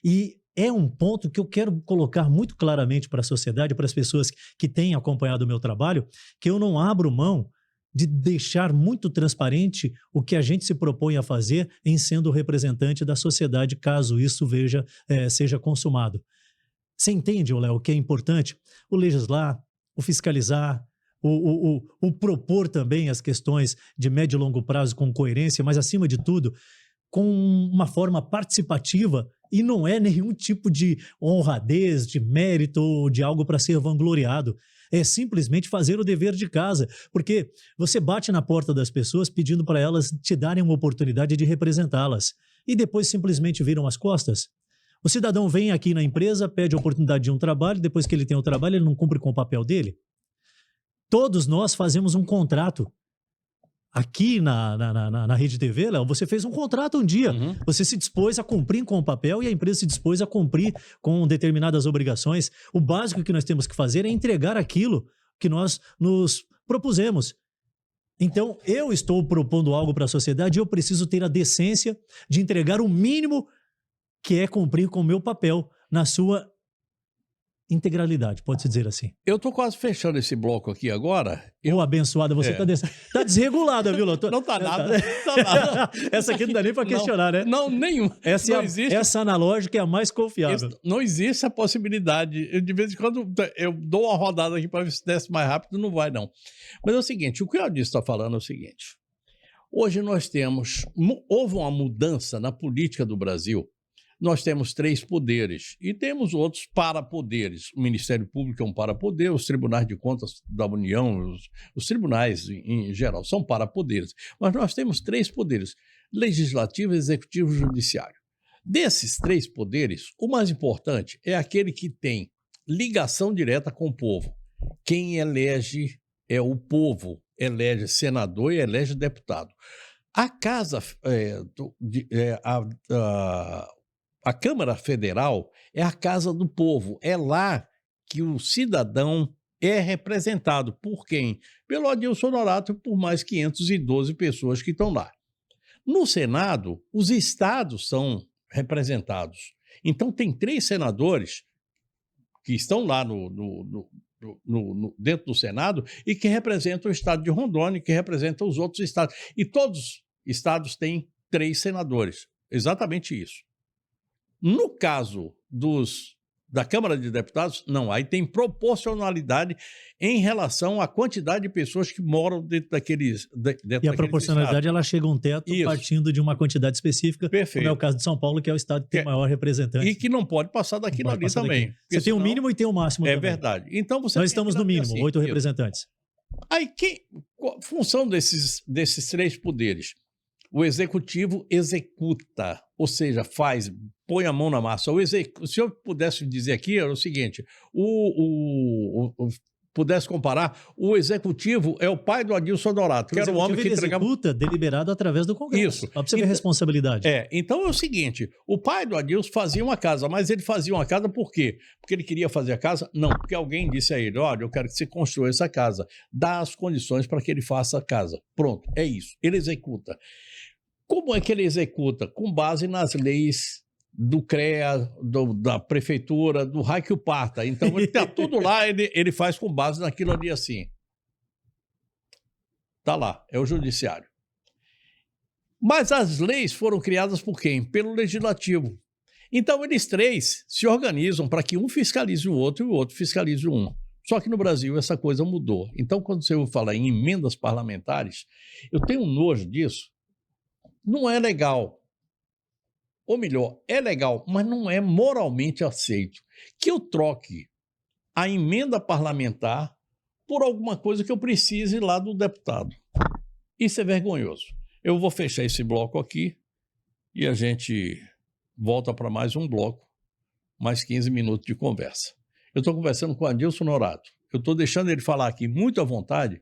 E é um ponto que eu quero colocar muito claramente para a sociedade, para as pessoas que têm acompanhado o meu trabalho, que eu não abro mão de deixar muito transparente o que a gente se propõe a fazer em sendo representante da sociedade, caso isso seja consumado. Você entende, Léo, o que é importante? O legislar, o fiscalizar, o propor também as questões de médio e longo prazo com coerência, mas, acima de tudo, com uma forma participativa, e não é nenhum tipo de honradez, de mérito ou de algo para ser vangloriado. É simplesmente fazer o dever de casa, porque você bate na porta das pessoas pedindo para elas te darem uma oportunidade de representá-las e depois simplesmente viram as costas. O cidadão vem aqui na empresa, pede a oportunidade de um trabalho, depois que ele tem o trabalho, ele não cumpre com o papel dele. Todos nós fazemos um contrato. Aqui na Rede TV, Léo, você fez um contrato um dia. Uhum. Você se dispôs a cumprir com o papel e a empresa se dispôs a cumprir com determinadas obrigações. O básico que nós temos que fazer é entregar aquilo que nós nos propusemos. Então, eu estou propondo algo para a sociedade e eu preciso ter a decência de entregar o mínimo, que é cumprir com o meu papel na sua integralidade, pode-se dizer assim. Eu tô quase fechando esse bloco aqui agora. Ô, abençoada, você tá desregulada, viu, Lô? Não tá nada, não tá nada. Essa aqui não dá nem para questionar, né? Não, nenhum. Essa analógica é a mais confiável. Não existe a possibilidade. De vez em quando eu dou uma rodada aqui para ver se desce mais rápido, não vai, não. Mas é o seguinte, o que o Aldis está falando é o seguinte. Hoje houve uma mudança na política do Brasil. Nós temos 3 poderes e temos outros parapoderes. O Ministério Público é um parapoder, os tribunais de contas da União, os tribunais em geral são parapoderes. Mas nós temos 3 poderes: legislativo, executivo e judiciário. Desses 3 poderes, o mais importante é aquele que tem ligação direta com o povo. Quem elege é o povo, elege senador e elege deputado. A Casa, a Câmara Federal é a casa do povo, é lá que o cidadão é representado. Por quem? Pelo Adilson Honorato e por mais 512 pessoas que estão lá. No Senado, os estados são representados. Então, tem 3 senadores que estão lá dentro do Senado e que representam o estado de Rondônia, que representam os outros estados. E todos os estados têm 3 senadores. Exatamente isso. No caso da Câmara de Deputados, não. Aí tem proporcionalidade em relação à quantidade de pessoas que moram dentro daqueles E a proporcionalidade, ela chega a um teto Isso. partindo de uma quantidade específica. Perfeito. Como é o caso de São Paulo, que é o estado que tem maior representante. E que não pode passar daquilo ali também. Você tem o mínimo e tem o máximo também. É verdade. Então você Nós estamos no mínimo, assim, 8 representantes. Aí, função desses 3 poderes? O executivo executa, ou seja, põe a mão na massa. Se eu pudesse dizer aqui, era o seguinte, pudesse comparar, o executivo é o pai do Adilson Honorato, que era o homem que entregava... executa deliberado através do Congresso. Isso. Para você ver a responsabilidade. Então é o seguinte, o pai do Adilson fazia uma casa, mas ele fazia uma casa por quê? Porque ele queria fazer a casa? Não, porque alguém disse a ele, olha, eu quero que você construa essa casa, dá as condições para que ele faça a casa. Pronto, é isso, ele executa. Como é que ele executa? Com base nas leis do CREA, da prefeitura, do raio que o parta. Então, ele está tudo lá, ele faz com base naquilo ali assim. Está lá, é o judiciário. Mas as leis foram criadas por quem? Pelo legislativo. Então, eles 3 se organizam para que um fiscalize o outro e o outro fiscalize um. Só que no Brasil essa coisa mudou. Então, quando você fala em emendas parlamentares, eu tenho um nojo disso. Não é legal. Ou melhor, é legal, mas não é moralmente aceito. Que eu troque a emenda parlamentar por alguma coisa que eu precise lá do deputado. Isso é vergonhoso. Eu vou fechar esse bloco aqui e a gente volta para mais um bloco, mais 15 minutos de conversa. Eu estou conversando com o Adilson Norato. Eu estou deixando ele falar aqui muito à vontade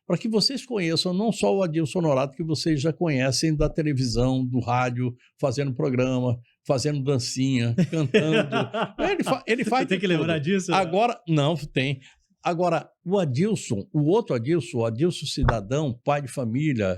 para que vocês conheçam não só o Adilson Norato, que vocês já conhecem da televisão, do rádio, fazendo programa, fazendo dancinha, cantando. Ele faz Tem que lembrar disso? Agora, não, tem. Agora, o Adilson, o outro Adilson, o Adilson cidadão, pai de família,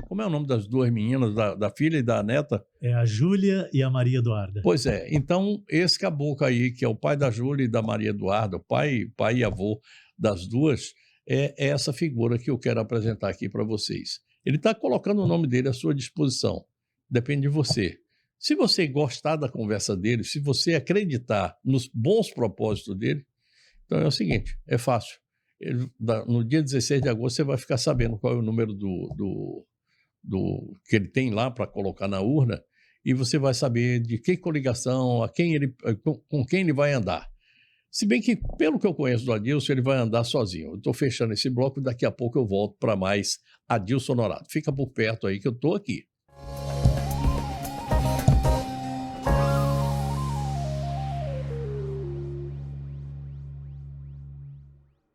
como é o nome das duas meninas, da filha e da neta? É a Júlia e a Maria Eduarda. Pois é, então esse caboclo aí, que é o pai da Júlia e da Maria Eduarda, o pai e avô das duas, é essa figura que eu quero apresentar aqui para vocês. Ele está colocando o nome dele à sua disposição, depende de você. Se você gostar da conversa dele, se você acreditar nos bons propósitos dele, então é o seguinte, é fácil. No dia 16 de agosto você vai ficar sabendo qual é o número do que ele tem lá para colocar na urna e você vai saber de que coligação, com quem ele vai andar. Se bem que, pelo que eu conheço do Adilson, ele vai andar sozinho. Eu estou fechando esse bloco e daqui a pouco eu volto para mais Adilson Norato. Fica por perto aí que eu estou aqui.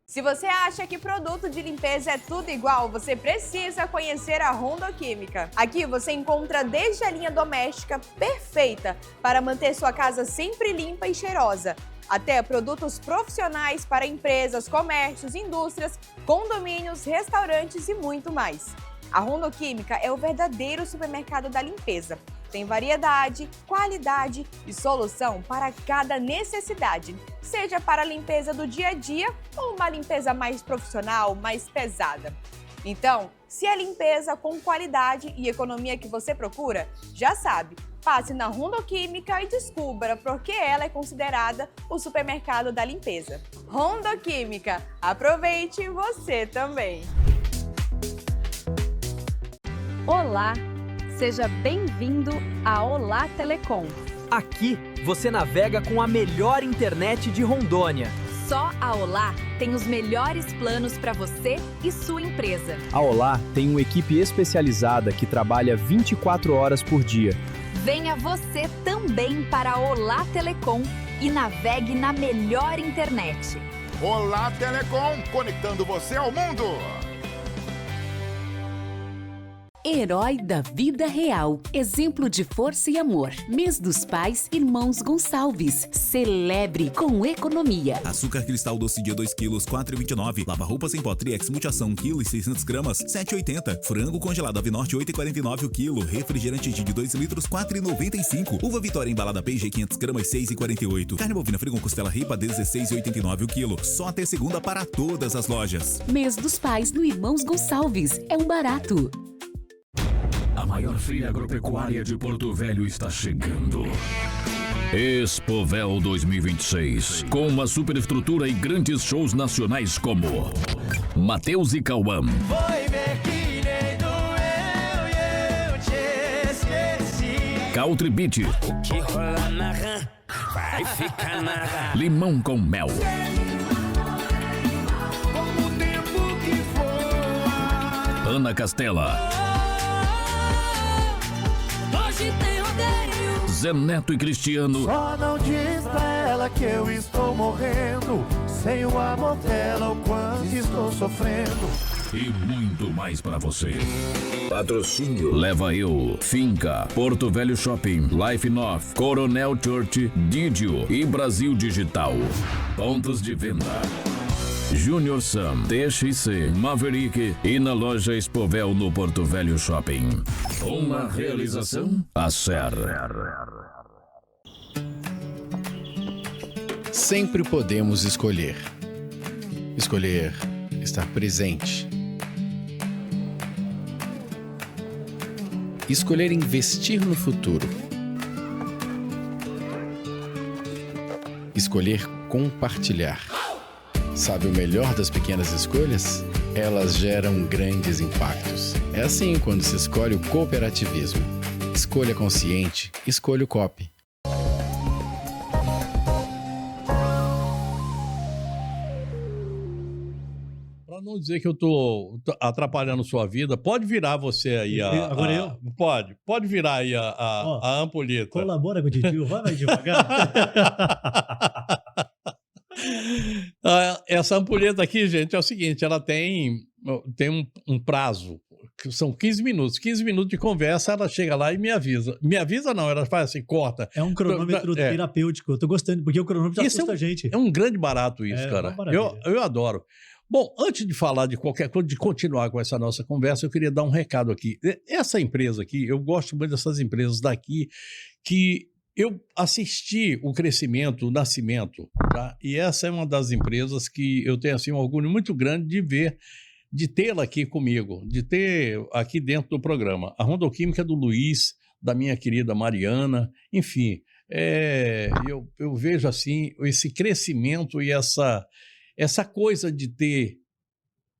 Se você acha que produto de limpeza é tudo igual, você precisa conhecer a Rondo Química. Aqui você encontra desde a linha doméstica perfeita para manter sua casa sempre limpa e cheirosa, até produtos profissionais para empresas, comércios, indústrias, condomínios, restaurantes e muito mais. A Rondo Química é o verdadeiro supermercado da limpeza. Tem variedade, qualidade e solução para cada necessidade, seja para a limpeza do dia a dia ou uma limpeza mais profissional, mais pesada. Então, se é limpeza com qualidade e economia que você procura, já sabe, passe na Rondo Química e descubra por que ela é considerada o supermercado da limpeza. Rondo Química, aproveite você também! Olá! Seja bem-vindo à Olá Telecom. Aqui você navega com a melhor internet de Rondônia. Só a Olá tem os melhores planos para você e sua empresa. A Olá tem uma equipe especializada que trabalha 24 horas por dia. Venha você também para a Olá Telecom e navegue na melhor internet. Olá Telecom, conectando você ao mundo. Herói da vida real. Exemplo de força e amor. Mês dos Pais, Irmãos Gonçalves. Celebre com economia. Açúcar cristal doce dia 2 kg, 4,29. Lava-roupas em pó Triex Multiação, quilo e 600 gramas, 7,80. Frango congelado Avenorte, 8,49 o quilo. Refrigerante de 2 litros, 4,95. Uva Vitória embalada P&G 500 gramas, 6,48. Carne bovina frigo com costela ripa, 16,89 o quilo. Só até segunda para todas as lojas. Mês dos Pais no Irmãos Gonçalves. É um barato. A maior feira agropecuária de Porto Velho está chegando. Expovel 2026, com uma superestrutura e grandes shows nacionais como Mateus e Cauã, Country Beat, O que rola na rã vai ficar na rã. Limão com Mel, Como o tempo que voa. Ana Castela, Hoje tem rodeio. Zé Neto e Cristiano, Só não diz pra ela que eu estou morrendo. Sem o amor dela, o quanto estou sofrendo. e muito mais para você. Patrocínio Leva Eu, Finca, Porto Velho Shopping, Life North, Coronel Church, Didio e Brasil Digital. Pontos de venda: Junior Sam, TXC, Maverick e na loja Expovel no Porto Velho Shopping. Uma realização Acer. Sempre podemos escolher. Escolher estar presente. Escolher investir no futuro. Escolher compartilhar. Sabe o melhor das pequenas escolhas? Elas geram grandes impactos. É assim quando se escolhe o cooperativismo. Escolha consciente, escolha o COP. Para não dizer que eu tô atrapalhando sua vida, pode virar você aí Agora eu? Pode virar aí a ampulheta. Colabora com o tio, vai devagar. Essa ampulheta aqui, gente, é o seguinte, ela tem um prazo, que são 15 minutos. 15 minutos de conversa, ela chega lá e me avisa. Me avisa não, ela faz assim, corta. É um cronômetro terapêutico, eu tô gostando, porque o cronômetro assusta a gente. É um grande barato isso, cara. Eu adoro. Bom, antes de falar de qualquer coisa, de continuar com essa nossa conversa, eu queria dar um recado aqui. Essa empresa aqui, eu gosto muito dessas empresas daqui, que eu assisti o crescimento, o nascimento, tá? E essa é uma das empresas que eu tenho assim, um orgulho muito grande de ver, de tê-la aqui comigo, de ter aqui dentro do programa. A Rondoquímica do Luiz, da minha querida Mariana, enfim, eu vejo assim esse crescimento e essa coisa de ter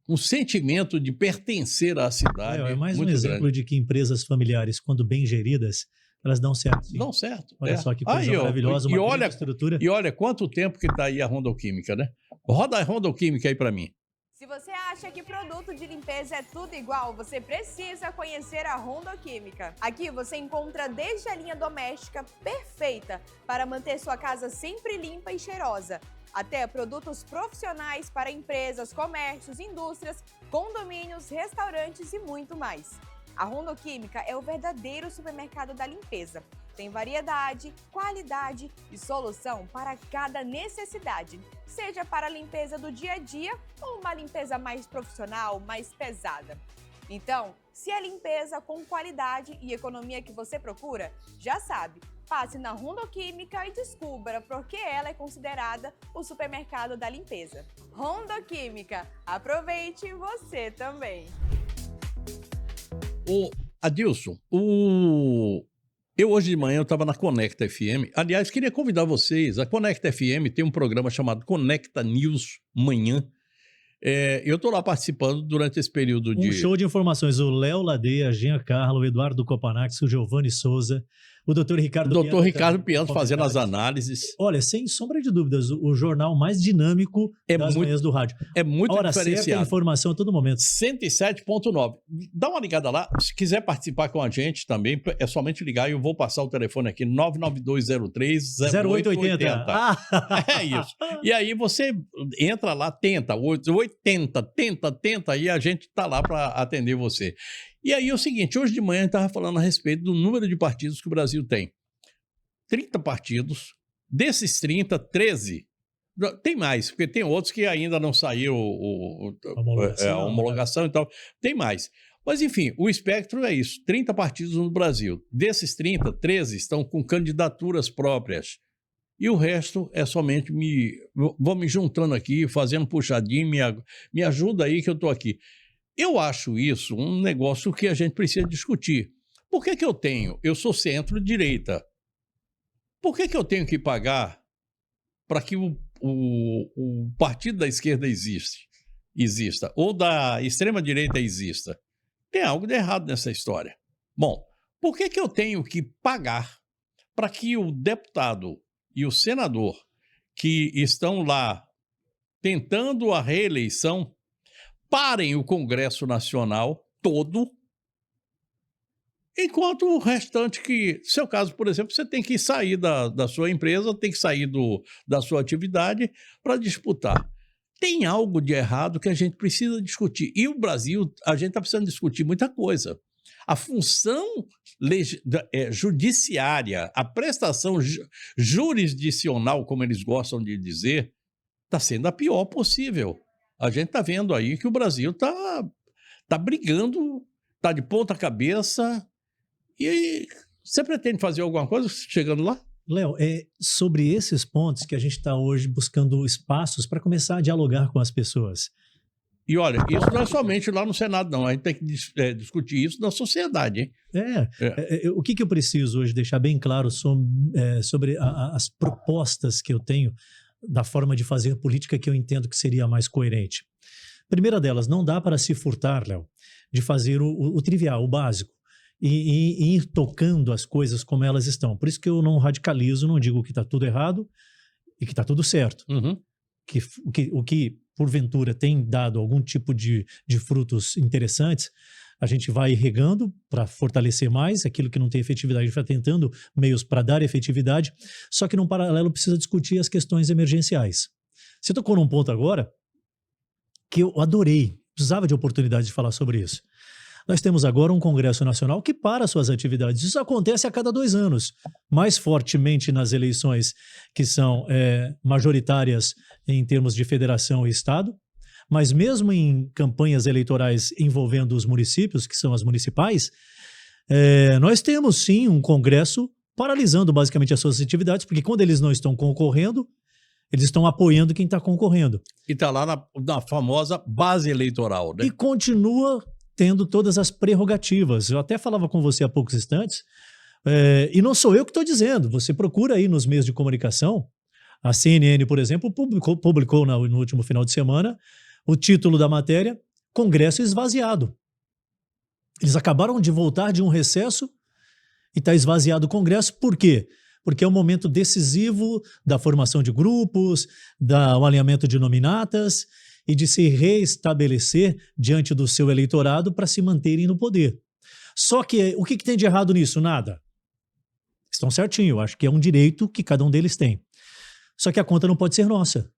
um sentimento de pertencer à cidade. É mais um exemplo de que empresas familiares, quando bem geridas, elas dão certo. Sim. Dão certo. Olha só que coisa maravilhosa, uma grande estrutura. E olha quanto tempo que está aí a Rondoquímica, né? Roda a Rondoquímica aí para mim. Se você acha que produto de limpeza é tudo igual, você precisa conhecer a Rondoquímica. Aqui você encontra desde a linha doméstica perfeita para manter sua casa sempre limpa e cheirosa, até produtos profissionais para empresas, comércios, indústrias, condomínios, restaurantes e muito mais. A Rondoquímica é o verdadeiro supermercado da limpeza. Tem variedade, qualidade e solução para cada necessidade, seja para a limpeza do dia a dia ou uma limpeza mais profissional, mais pesada. Então, se é limpeza com qualidade e economia que você procura, já sabe, passe na Rondoquímica e descubra por que ela é considerada o supermercado da limpeza. Rondoquímica, aproveite você também! Adilson, eu hoje de manhã eu estava na Conecta FM. Aliás, queria convidar vocês. A Conecta FM tem um programa chamado Conecta News Manhã. Eu estou lá participando durante esse período de... Um show de informações. O Léo Ladeia, Jean Carlo, o Eduardo Copanax, o Giovanni Souza, o Dr. Ricardo Pianto fazendo as análises. Olha, sem sombra de dúvidas, o jornal mais dinâmico das manhãs do rádio. É muito diferenciado. Certa, informação a todo momento. 107.9. Dá uma ligada lá. Se quiser participar com a gente também, é somente ligar e eu vou passar o telefone aqui, 99203-0880. É isso. E aí você entra lá, tenta e a gente tá lá para atender você. E aí é o seguinte, hoje de manhã a gente estava falando a respeito do número de partidos que o Brasil tem. 30 partidos, desses 30, 13, tem mais, porque tem outros que ainda não saiu a homologação e tal, tem mais. Mas enfim, o espectro é isso, 30 partidos no Brasil. Desses 30, 13 estão com candidaturas próprias. E o resto é somente vou me juntando aqui, fazendo puxadinho, me ajuda aí que eu estou aqui. Eu acho isso um negócio que a gente precisa discutir. Por que eu sou centro-direita, por que eu tenho que pagar para que o partido da esquerda exista, ou da extrema-direita exista? Tem algo de errado nessa história. Bom, por que eu tenho que pagar para que o deputado e o senador que estão lá tentando a reeleição parem o Congresso Nacional todo, enquanto o restante seu caso, por exemplo, você tem que sair da sua empresa, tem que sair da sua atividade para disputar. Tem algo de errado que a gente precisa discutir. E o Brasil, a gente está precisando discutir muita coisa. A função judiciária, a prestação jurisdicional, como eles gostam de dizer, está sendo a pior possível. A gente está vendo aí que o Brasil está brigando, está de ponta cabeça. E você pretende fazer alguma coisa chegando lá? Léo, é sobre esses pontos que a gente está hoje buscando espaços para começar a dialogar com as pessoas. E olha, isso não é somente lá no Senado, não. A gente tem que discutir isso na sociedade, hein? O que eu preciso hoje deixar bem claro sobre as propostas que eu tenho da forma de fazer política que eu entendo que seria a mais coerente. Primeira delas, não dá para se furtar, Léo, de fazer o trivial, o básico, e ir tocando as coisas como elas estão. Por isso que eu não radicalizo, não digo que está tudo errado e que está tudo certo. Uhum. O que porventura tem dado algum tipo de frutos interessantes, a gente vai regando para fortalecer mais aquilo que não tem efetividade, a gente vai tentando meios para dar efetividade, só que num paralelo precisa discutir as questões emergenciais. Você tocou num ponto agora que eu adorei, precisava de oportunidade de falar sobre isso. Nós temos agora um Congresso Nacional que para suas atividades. Isso acontece a cada 2 anos, mais fortemente nas eleições que são majoritárias em termos de federação e Estado, mas mesmo em campanhas eleitorais envolvendo os municípios, que são as municipais, nós temos sim um Congresso paralisando basicamente as suas atividades, porque quando eles não estão concorrendo, eles estão apoiando quem está concorrendo. E está lá na famosa base eleitoral, né? E continua tendo todas as prerrogativas. Eu até falava com você há poucos instantes, e não sou eu que estou dizendo, você procura aí nos meios de comunicação, a CNN, por exemplo, publicou no último final de semana o título da matéria, Congresso esvaziado. Eles acabaram de voltar de um recesso e está esvaziado o Congresso, por quê? Porque é um momento decisivo da formação de grupos, do alinhamento de nominatas e de se reestabelecer diante do seu eleitorado para se manterem no poder. Só que o que tem de errado nisso? Nada. Estão certinho, eu acho que é um direito que cada um deles tem. Só que a conta não pode ser nossa.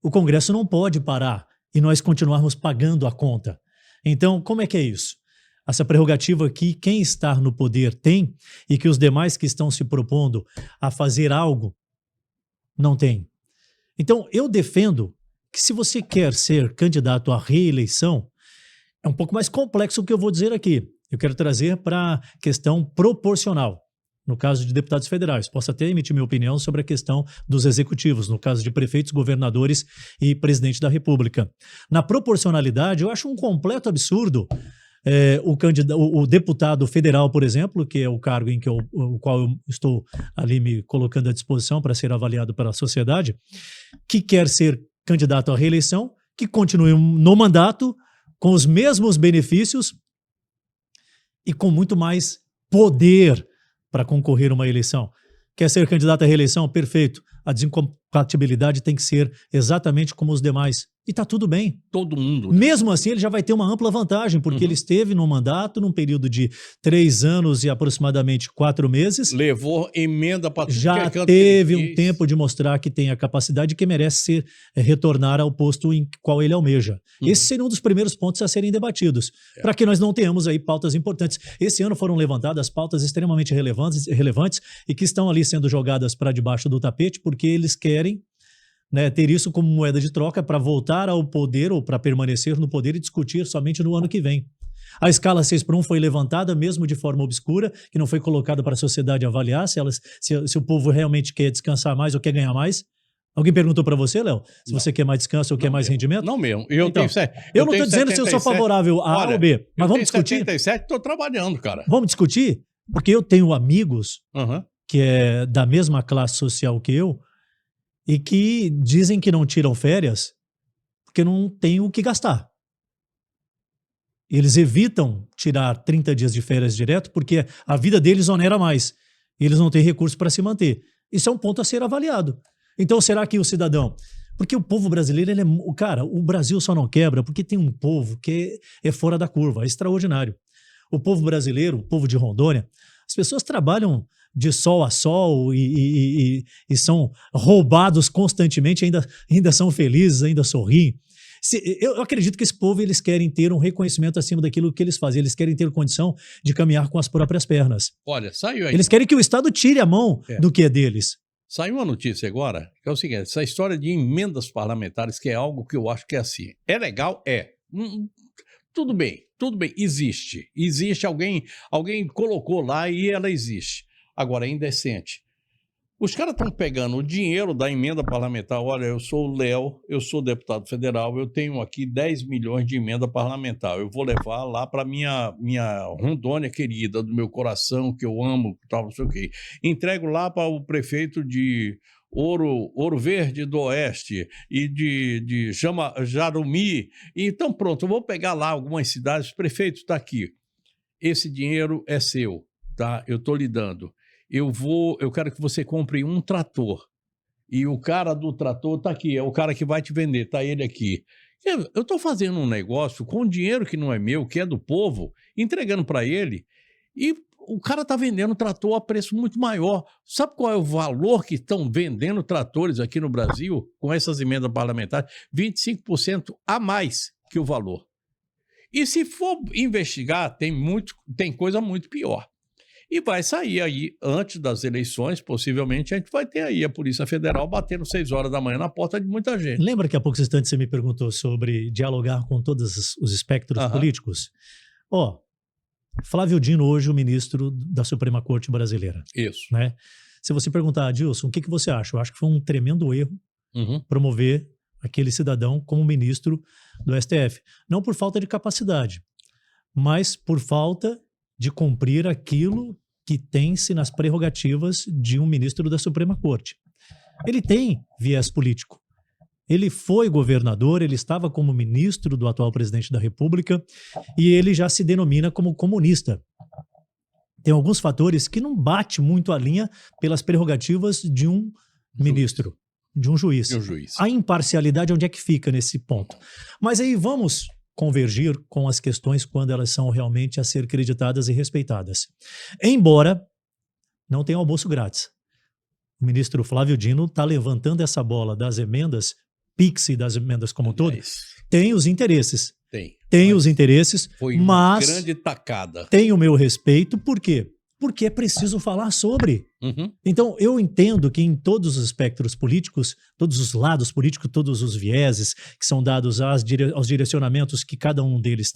O Congresso não pode parar e nós continuarmos pagando a conta. Então, como é que é isso? Essa prerrogativa que quem está no poder tem e que os demais que estão se propondo a fazer algo não tem. Então, eu defendo que se você quer ser candidato à reeleição, é um pouco mais complexo o que eu vou dizer aqui. Eu quero trazer para a questão proporcional. No caso de deputados federais, posso até emitir minha opinião sobre a questão dos executivos, no caso de prefeitos, governadores e presidente da República. Na proporcionalidade, eu acho um completo absurdo o deputado federal, por exemplo, que é o cargo em que o qual eu estou ali me colocando à disposição para ser avaliado pela sociedade, que quer ser candidato à reeleição, que continue no mandato com os mesmos benefícios e com muito mais poder para concorrer a uma eleição. Quer ser candidato à reeleição? Perfeito. A desincompatibilidade tem que ser exatamente como os demais. E está tudo bem. Todo mundo. Né? Mesmo assim, ele já vai ter uma ampla vantagem, porque ele esteve no mandato num período de 3 anos e aproximadamente 4 meses. Levou emenda para tudo. Já teve um tempo de mostrar que tem a capacidade e que merece retornar ao posto em qual ele almeja. Esse seria um dos primeiros pontos a serem debatidos, para que nós não tenhamos aí pautas importantes. Esse ano foram levantadas pautas extremamente relevantes e que estão ali sendo jogadas para debaixo do tapete, porque eles querem ter isso como moeda de troca para voltar ao poder ou para permanecer no poder e discutir somente no ano que vem. A escala 6x1 foi levantada mesmo de forma obscura, que não foi colocada para a sociedade avaliar se o povo realmente quer descansar mais ou quer ganhar mais. Alguém perguntou para você, Léo, se você quer mais descanso ou quer mais rendimento? Não mesmo. Eu não estou dizendo se eu sou favorável a A ou B, mas vamos discutir. 77, estou trabalhando, cara. Vamos discutir? Porque eu tenho amigos que é da mesma classe social que eu, e que dizem que não tiram férias porque não tem o que gastar. Eles evitam tirar 30 dias de férias direto porque a vida deles onera mais. E eles não têm recurso para se manter. Isso é um ponto a ser avaliado. Então, será que o cidadão... Porque o povo brasileiro, cara, o Brasil só não quebra porque tem um povo que é fora da curva, é extraordinário. O povo brasileiro, o povo de Rondônia, as pessoas trabalham de sol a sol e são roubados constantemente, ainda são felizes, ainda sorriem. Eu acredito que esse povo, eles querem ter um reconhecimento acima daquilo que eles fazem, eles querem ter condição de caminhar com as próprias pernas. Olha, saiu aí. Eles querem que o Estado tire a mão do que é deles. Saiu uma notícia agora, que é o seguinte, essa história de emendas parlamentares, que é algo que eu acho que é assim, é legal? É. Tudo bem, existe, alguém colocou lá e ela existe. Agora, é indecente. Os caras estão pegando o dinheiro da emenda parlamentar. Olha, eu sou o Léo, eu sou deputado federal, eu tenho aqui 10 milhões de emenda parlamentar. Eu vou levar lá para minha Rondônia querida, do meu coração, que eu amo, tal, não sei o quê. Entrego lá para o prefeito de Ouro Verde do Oeste e de Jarumi. Então, pronto, eu vou pegar lá algumas cidades. Prefeito, está aqui. Esse dinheiro é seu, tá? Eu estou lhe dando. Eu quero que você compre um trator. E o cara do trator está aqui, é o cara que vai te vender, está ele aqui. Eu estou fazendo um negócio com dinheiro que não é meu, que é do povo, entregando para ele, e o cara está vendendo trator a preço muito maior. Sabe qual é o valor que estão vendendo tratores aqui no Brasil com essas emendas parlamentares? 25% a mais que o valor. E se for investigar, tem coisa muito pior. E vai sair aí, antes das eleições, possivelmente, a gente vai ter aí a Polícia Federal batendo 6 horas da manhã na porta de muita gente. Lembra que há poucos instantes você me perguntou sobre dialogar com todos os espectros políticos? Flávio Dino, hoje o ministro da Suprema Corte Brasileira. Isso. Né? Se você perguntar, Adilson, o que você acha? Eu acho que foi um tremendo erro promover aquele cidadão como ministro do STF. Não por falta de capacidade, mas por falta de cumprir aquilo que tem-se nas prerrogativas de um ministro da Suprema Corte. Ele tem viés político. Ele foi governador, ele estava como ministro do atual presidente da República e ele já se denomina como comunista. Tem alguns fatores que não bate muito a linha pelas prerrogativas de um ministro, de um juiz. A imparcialidade, onde é que fica nesse ponto? Mas aí vamos convergir com as questões quando elas são realmente a ser creditadas e respeitadas. Embora não tenha almoço grátis. O ministro Flávio Dino está levantando essa bola das emendas, PIX e das emendas como um todo, tem os interesses. Tem os interesses, mas grande tacada. Tem o meu respeito, por quê? Porque é preciso falar sobre. Então, eu entendo que em todos os espectros políticos, todos os lados políticos, todos os vieses que são dados aos direcionamentos que cada um deles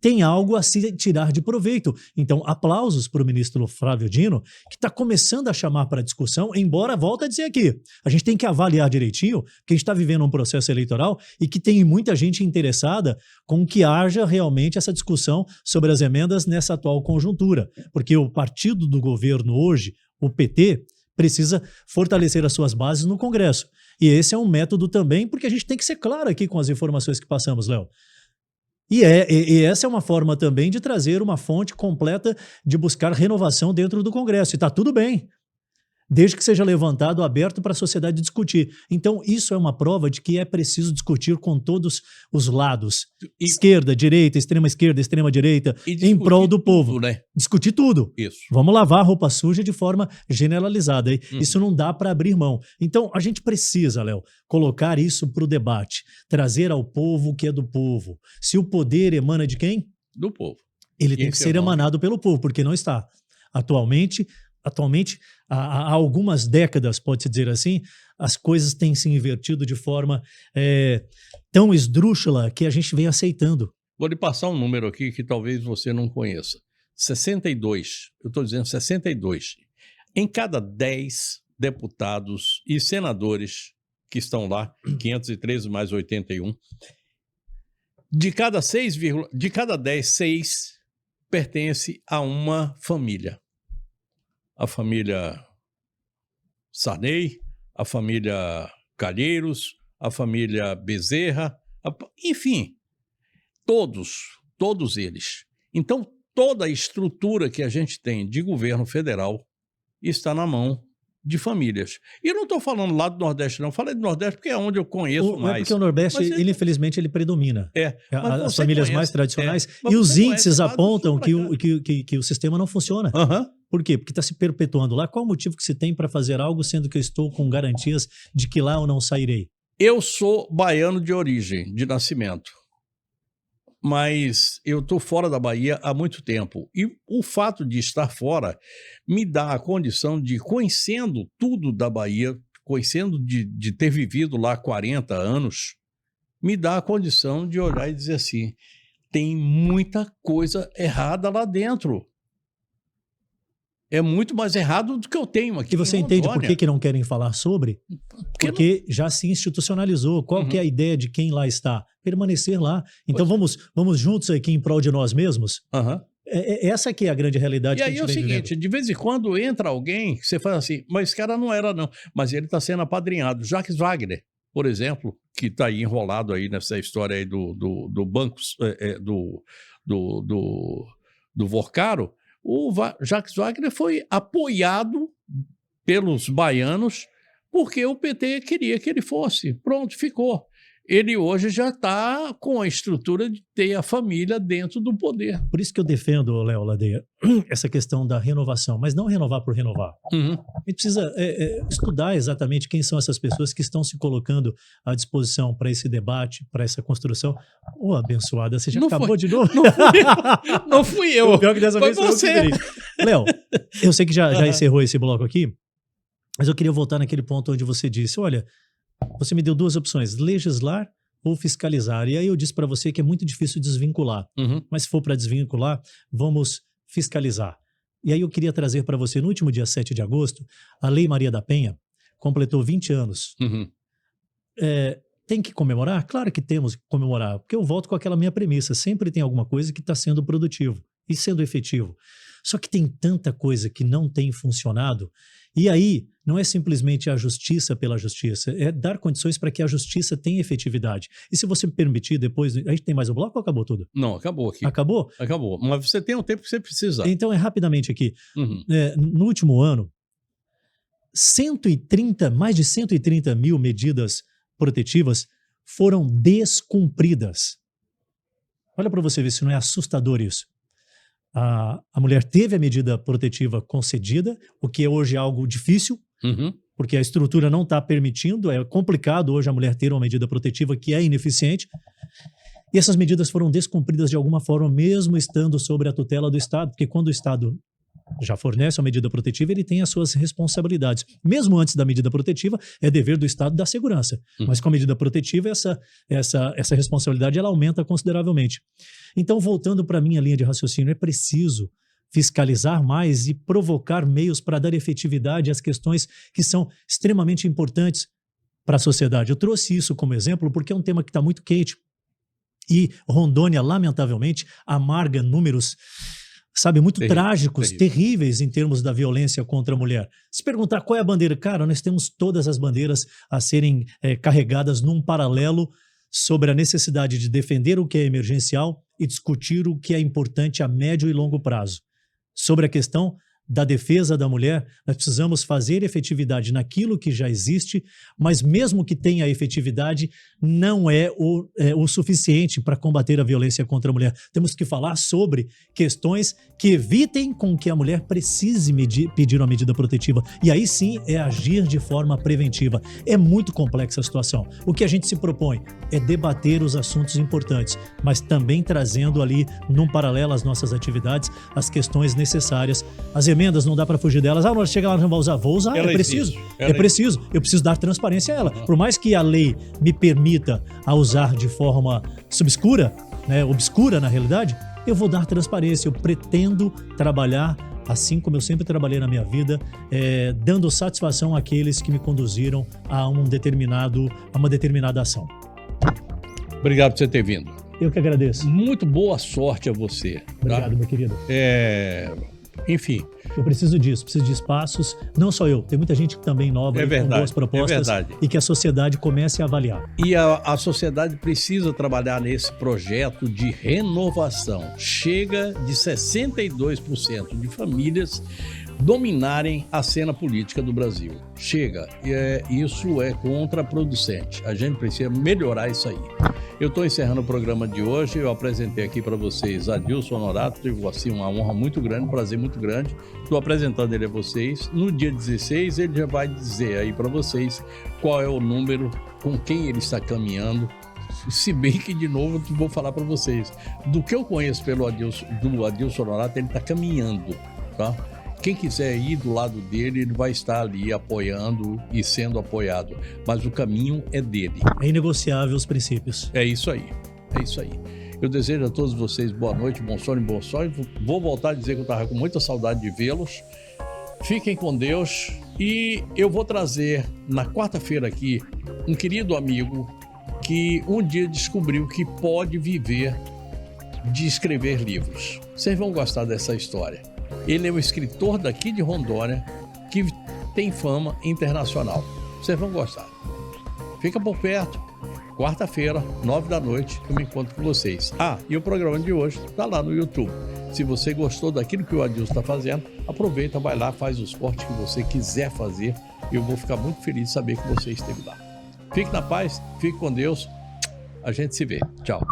tem algo a se tirar de proveito. Então, aplausos para o ministro Flávio Dino, que está começando a chamar para discussão, embora, volta a dizer aqui, a gente tem que avaliar direitinho, que a gente está vivendo um processo eleitoral e que tem muita gente interessada com que haja realmente essa discussão sobre as emendas nessa atual conjuntura. Porque o partido do governo hoje, o PT, precisa fortalecer as suas bases no Congresso. E esse é um método também, porque a gente tem que ser claro aqui com as informações que passamos, Léo. E essa é uma forma também de trazer uma fonte completa de buscar renovação dentro do Congresso. E está tudo bem, desde que seja levantado, aberto para a sociedade discutir. Então, isso é uma prova de que é preciso discutir com todos os lados. Esquerda, direita, extrema direita, em prol do povo. Tudo, né? Discutir tudo. Isso. Vamos lavar a roupa suja de forma generalizada. Isso não dá para abrir mão. Então, a gente precisa, Léo, colocar isso para o debate. Trazer ao povo o que é do povo. Se o poder emana de quem? Do povo. Ele tem que ser emanado pelo povo, porque não está. Atualmente, há algumas décadas, pode-se dizer assim, as coisas têm se invertido de forma tão esdrúxula que a gente vem aceitando. Vou lhe passar um número aqui que talvez você não conheça. 62, eu estou dizendo 62. Em cada 10 deputados e senadores que estão lá, 513 mais 81, de cada 10, 6 pertence a uma família. A família Sarney, a família Calheiros, a família Bezerra, enfim, todos eles. Então, toda a estrutura que a gente tem de governo federal está na mão de famílias. E eu não estou falando lá do Nordeste, não. Falei do Nordeste porque é onde eu conheço mais. É porque o Nordeste, infelizmente, ele predomina. As famílias conhece, mais tradicionais. E os índices apontam que o sistema não funciona. Por quê? Porque está se perpetuando lá. Qual o motivo que se tem para fazer algo, sendo que eu estou com garantias de que lá eu não sairei? Eu sou baiano de origem, de nascimento. Mas eu estou fora da Bahia há muito tempo. E o fato de estar fora me dá a condição de, conhecendo tudo da Bahia, conhecendo de ter vivido lá 40 anos, me dá a condição de olhar e dizer assim, tem muita coisa errada lá dentro. É muito mais errado do que eu tenho aqui. E você entende por que não querem falar sobre? Porque já se institucionalizou. Qual que é a ideia de quem lá está? Permanecer lá. Então vamos juntos aqui em prol de nós mesmos? Essa que é a grande realidade. E aí é o seguinte, de vez em quando entra alguém que você fala assim, mas esse cara não era não, mas ele está sendo apadrinhado. Jacques Wagner, por exemplo, que está aí enrolado aí nessa história aí do banco, do Vorcaro. O Jacques Wagner foi apoiado pelos baianos porque o PT queria que ele fosse. Pronto, ficou. ele hoje já está com a estrutura de ter a família dentro do poder. Por isso que eu defendo, Léo Ladeia, essa questão da renovação, mas não renovar por renovar. Uhum. A gente precisa estudar exatamente quem são essas pessoas que estão se colocando à disposição para esse debate, para essa construção. Ô, abençoada, você já não acabou foi, de novo? Não fui eu. O pior que dessa vez foi você. Léo, eu sei que já encerrou esse bloco aqui, mas eu queria voltar naquele ponto onde você disse, olha, você me deu duas opções, legislar ou fiscalizar. E aí eu disse para você que é muito difícil desvincular. Uhum. Mas se for para desvincular, vamos fiscalizar. E aí eu queria trazer para você, no último dia 7 de agosto, a Lei Maria da Penha completou 20 anos. Uhum. Tem que comemorar? Claro que temos que comemorar, porque eu volto com aquela minha premissa. Sempre tem alguma coisa que está sendo produtivo e sendo efetivo. Só que tem tanta coisa que não tem funcionado. E aí, não é simplesmente a justiça pela justiça, é dar condições para que a justiça tenha efetividade. E se você me permitir, depois... A gente tem mais um bloco ou acabou tudo? Não, acabou aqui. Acabou? Acabou. Mas você tem o tempo que você precisa. Então, rapidamente aqui. Uhum. No último ano, mais de 130 mil medidas protetivas foram descumpridas. Olha para você ver se não é assustador isso. A mulher teve a medida protetiva concedida, o que é hoje algo difícil, porque a estrutura não está permitindo, é complicado hoje a mulher ter uma medida protetiva que é ineficiente, e essas medidas foram descumpridas de alguma forma, mesmo estando sob a tutela do Estado, porque quando o Estado já fornece uma medida protetiva, ele tem as suas responsabilidades. Mesmo antes da medida protetiva, é dever do Estado dar segurança. Mas com a medida protetiva, essa responsabilidade ela aumenta consideravelmente. Então, voltando para a minha linha de raciocínio, é preciso fiscalizar mais e provocar meios para dar efetividade às questões que são extremamente importantes para a sociedade. Eu trouxe isso como exemplo porque é um tema que está muito quente. E Rondônia, lamentavelmente, amarga números... muito trágicos, terríveis em termos da violência contra a mulher. Se perguntar qual é a bandeira, cara, nós temos todas as bandeiras a serem carregadas num paralelo sobre a necessidade de defender o que é emergencial e discutir o que é importante a médio e longo prazo. Sobre a questão da defesa da mulher, nós precisamos fazer efetividade naquilo que já existe, mas mesmo que tenha efetividade, não é o suficiente para combater a violência contra a mulher. Temos que falar sobre questões que evitem com que a mulher precise pedir uma medida protetiva. E aí sim é agir de forma preventiva. É muito complexa a situação. O que a gente se propõe é debater os assuntos importantes, mas também trazendo ali, num paralelo às nossas atividades, as questões necessárias. As emendas não dá para fugir delas. Mas chega lá, não vai usar. Vou usar, é preciso. É preciso. Eu preciso dar transparência a ela. Por mais que a lei me permita a usar de forma obscura na realidade, eu vou dar transparência. Eu pretendo trabalhar assim como eu sempre trabalhei na minha vida, dando satisfação àqueles que me conduziram a uma determinada ação. Obrigado por você ter vindo. Eu que agradeço. Muito boa sorte a você. Obrigado, meu querido. Enfim. Eu preciso disso, preciso de espaços, não só eu, tem muita gente também nova com boas propostas e que a sociedade comece a avaliar. E a sociedade precisa trabalhar nesse projeto de renovação. Chega de 62% de famílias dominarem a cena política do Brasil. Chega. Isso é contraproducente. A gente precisa melhorar isso aí. Eu estou encerrando o programa de hoje. Eu apresentei aqui para vocês Adilson Honorato. Tive assim, uma honra muito grande, um prazer muito grande. Estou apresentando ele a vocês. No dia 16, ele já vai dizer aí para vocês qual é o número, com quem ele está caminhando. Se bem que, de novo, eu vou falar para vocês. Do que eu conheço do Adilson Honorato, ele está caminhando, tá? Quem quiser ir do lado dele, ele vai estar ali apoiando e sendo apoiado. Mas o caminho é dele. É inegociável os princípios. É isso aí. É isso aí. Eu desejo a todos vocês boa noite, bom sono e bom sonho. Vou voltar a dizer que eu estava com muita saudade de vê-los. Fiquem com Deus. E eu vou trazer na quarta-feira aqui um querido amigo que um dia descobriu que pode viver de escrever livros. Vocês vão gostar dessa história. Ele é um escritor daqui de Rondônia que tem fama internacional. Vocês vão gostar. Fica por perto. Quarta-feira, 9 da noite, eu me encontro com vocês. E o programa de hoje está lá no YouTube. Se você gostou daquilo que o Adilson está fazendo, aproveita, vai lá, faz os cortes que você quiser fazer. Eu vou ficar muito feliz de saber que você esteve lá. Fique na paz, fique com Deus. a gente se vê. Tchau.